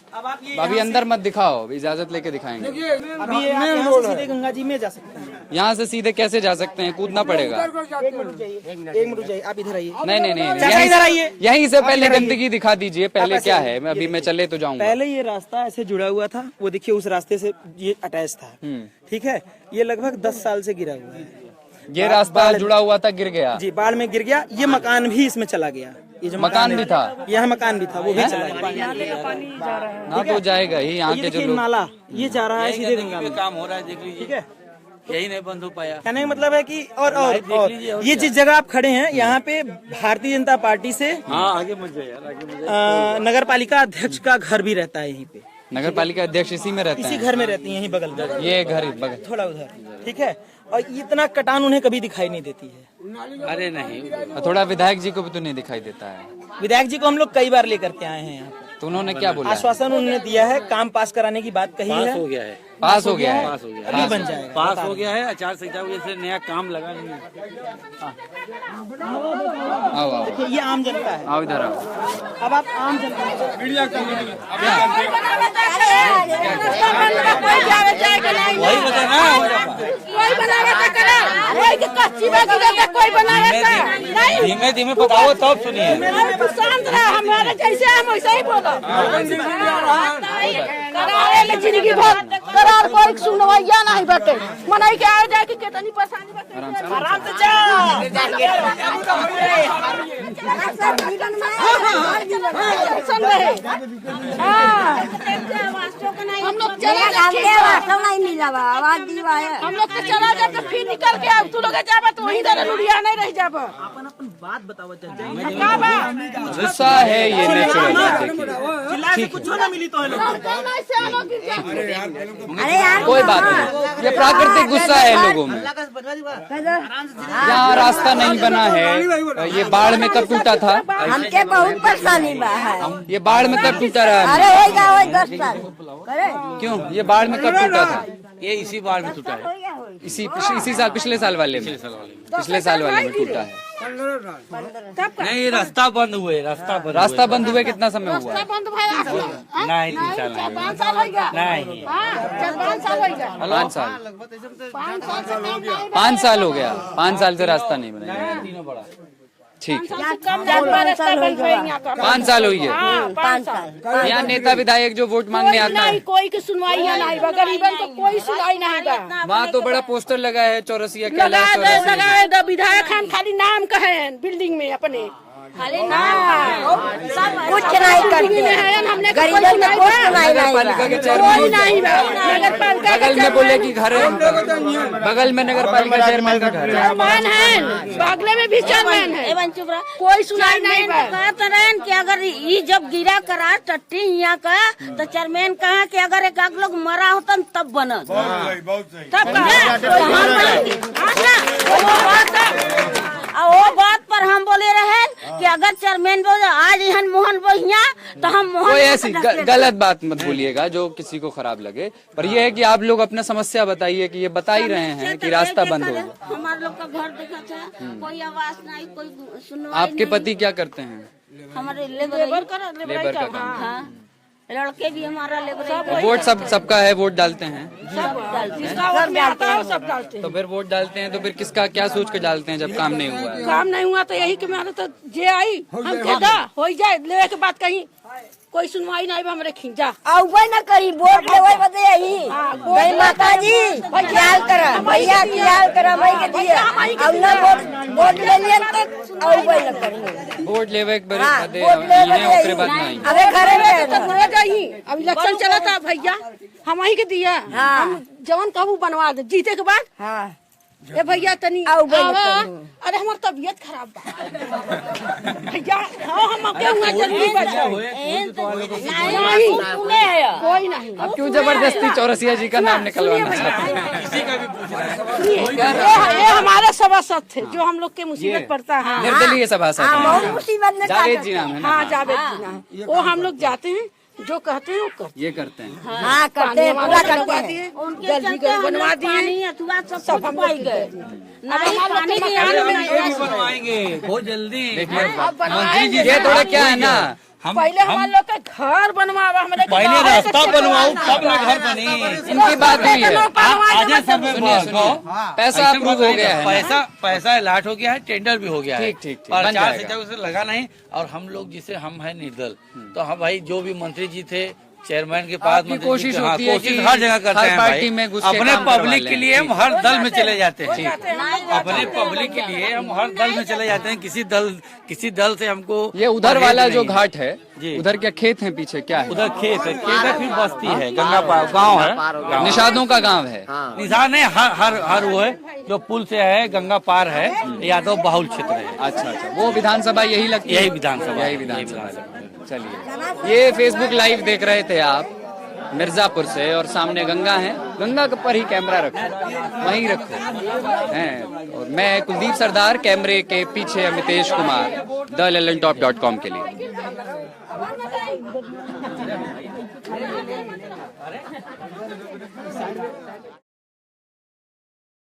अभी अंदर मत दिखाओ, इजाजत लेके दिखाएंगे। अभी आप यहाँ से सीधे गंगा जी में जा सकते हैं। यहाँ से सीधे कैसे जा सकते हैं? कूदना पड़ेगा। एक मिनट रुक जाइए, आप इधर आइए। नहीं इधर आइए। यहीं से पहले गंदगी दिखा दीजिए। पहले क्या है, मैं अभी मैं चले तो जाऊंगा। पहले ये रास्ता ऐसे जुड़ा हुआ था, वो देखिए उस रास्ते से ये अटैच था, ठीक है। ये लगभग 10 साल से गिरा हुआ है। ये रास्ता जुड़ा हुआ था, गिर गया जी, बाढ़ में गिर गया। ये मकान भी इसमें चला गया। ये जो मकान भी था, यह मकान भी था, वो भी चला गया। ना तो जाएगा ही। यहाँ के जो लोग, नाला ये जा रहा है सीधे गंगा में। काम हो रहा है, देख लीजिए। ठीक है, यही नहीं बंद हो पाया। कहने का मतलब है कि और ये जिस जगह आप खड़े हैं, यहाँ पे भारतीय जनता पार्टी से आगे मत जाइए यार, आगे मत जाइए। नगर पालिका अध्यक्ष का घर भी रहता है यहीं पे। नगर पालिका अध्यक्ष इसी में रहते इसी हैं। घर में रहती है, यहीं बगल में। ये घर बगल, थोड़ा उधर, ठीक है। और इतना कटान उन्हें कभी दिखाई नहीं देती है। अरे नहीं, थोड़ा विधायक जी को भी तो नहीं दिखाई देता है। विधायक जी को हम लोग कई बार लेकर के आए हैं यहाँ पे, तो उन्होंने क्या बोला? आश्वासन उन्होंने दिया है, काम पास कराने की बात कही है। हो गया है, पास हो गया है, अभी बन जाएगा, पास हो गया है। आचार संहिता वजह से नया काम लगा नहीं है। आओ आओ देखिए ये आम जनता है। आओ इधर आओ। अब आप आम जनता वही बताना धीमे धीमे बताओ तब सुनिए। जिंदगी भर करार कोई सुनवाइया नहीं बटे, मनाई के आ जाए कि कितनी परेशानी बटे। आराम से जा। हम लोग चला नहीं मिला, आवाज दिवा है। हम लोग तो चला जाए तो फिर निकल के अब तू लोग जाबा तो वहीं दर लुड़िया नहीं रह जाबा। अपन बात बताओ चाचा। गुस्सा है ये नेचुरल, देखिए कुछ ना मिली तो कोई बात नहीं, ये प्राकृतिक गुस्सा है लोगों में। यहाँ रास्ता नहीं बना है, ये बाढ़ में कब टूटा था? हमके बहुत परेशानी बा है। ये बाढ़ में कब टूटा रहा है? अरे होएगा 10 साल। क्यों? ये बाढ़ में कब टूटा था? ये इसी बार में टूटा है, इसी साल, पिछले साल वाले में, पिछले साल वाले में टूटा है। नहीं रास्ता बंद हुए, रास्ता बंद हुए कितना समय हुआ? बंद भया नहीं 3 साल 5 साल हो गया। नहीं 5 साल हो गया। 5 साल 5 साल हो गया। 5 साल से रास्ता नहीं बना। ठीक है, 5 साल हुई है। 5 साल। यहाँ नेता विधायक जो वोट मांगने आता है, कोई की सुनवाई नहीं बा, गरीबन को कोई सुनाई नहीं बा। वहाँ तो बड़ा पोस्टर लगा है चौरसिया, कैलाश चौरसिया। लगाए विधायक हम खाली नाम कहे बिल्डिंग में अपने, कुछ नहीं करते हैं, गरीबों में कुछ नहीं बगल में बोले कि घर है, बगल में नगर पालिका चेयरमैन का घर है, बगले में भी चेयरमैन है, कोई सुनाई नहीं। कहते रहे कि अगर ये जब गिरा करा टट्टी यहाँ का तो चेयरमैन कहा कि अगर एक आग लोग मरा होता तब बना, तब वो बात पर हम बोले रहे कि अगर चेयरमैन बोले आज यहाँ मोहन बोहिया तो हम मोहन। कोई ऐसी गलत बात मत बोलिएगा जो किसी को खराब लगे, पर यह है कि आप लोग अपना समस्या बताइए कि ये बता ही रहे हैं कि रास्ता बंद हो गया। हमारे लोग का घर देखा था, कोई आवाज नहीं, कोई सुनवाई। आपके पति क्या करते हैं? हमारे लेबर का काम। हाँ, लड़के भी हमारा लेबर। वोट सबका है, वोट डालते हैं, सब डालते हैं, सब डालते हैं। तो फिर वोट डालते हैं तो फिर किसका क्या सोच के डालते हैं जब काम नहीं हुआ है? काम नहीं हुआ तो यही कि मैं तो जे आई हम कहता हो जाए ले के बात कहीं कोई सुनवाई नहीं हमारे खींचा आउबे न करी वोट लेवे बदे यही गई माता जी ख्याल कर भैया ख्याल कर मैं के दिए अब न वोट ले लिए तो आउबे न करी वोट लेवे के बदे ये ओकरे बात नहीं। अबे घरे में तो हो जाई अब इलेक्शन चला था भैया हम ही के दिया हम जवन कहू बनवा दे जीते के बाद। हां ए भैया तनी अरे हमार तबीयत खराब बा भैया हाँ हम के हुआ जल्दी बचाओ कोई नहीं। अब क्यों जबरदस्ती चौरसिया जी का नाम निकलवाना चाहते हैं? ये हमारे सभासद थे जो हम लोग के मुसीबत पड़ता है, निर्दलीय सभासद मुसीबत जावेद जी नाम है। हाँ जावेद जी नाम, वो हम लोग जाते हैं जो कहते हैं वो करते ये करते हैं। हाँ करते हैं, पूरा करते हैं, जल्दी बनवा दिए सब हम पाई गए बनवाएंगे बहुत जल्दी। मंत्री जी ये थोड़ा क्या है ना, पहले हमारे लोग का घर बनवावा हमारे पहले रास्ता बनवाओ तब ना घर बने। इनकी बात हुई है, पैसा अप्रूव हो गया है, पैसा अलॉट हो गया है, टेंडर भी हो गया है, ठीक पर 4 से उसे लगा नहीं। और हम लोग जिसे हम है निर्दल तो हम भाई जो भी मंत्री जी थे चेयरमैन के पास कोशिश होती है कि हर जगह करते हैं पार्टी में अपने पब्लिक के लिए हम हर दल में चले जाते हैं। अपने पब्लिक के लिए हम हर दल में चले जाते हैं। किसी दल से हमको ये उधर वाला जो घाट है उधर क्या खेत है पीछे क्या है? उधर खेत है फिर बस्ती है, गंगा गाँव है, निषादों का गाँव है। निशान है हर वो है जो पुल से है गंगा पार है, यादव बाहुल क्षेत्र है। अच्छा वो विधानसभा यही लगती है? यही विधानसभा। चलिए ये फेसबुक लाइव देख रहे थे आप मिर्जापुर से और सामने गंगा है, गंगा के पर ही कैमरा रखो, वहीं रखो हैं। और मैं कुलदीप सरदार, कैमरे के पीछे अमितेश कुमार, TheLalantop.com के लिए।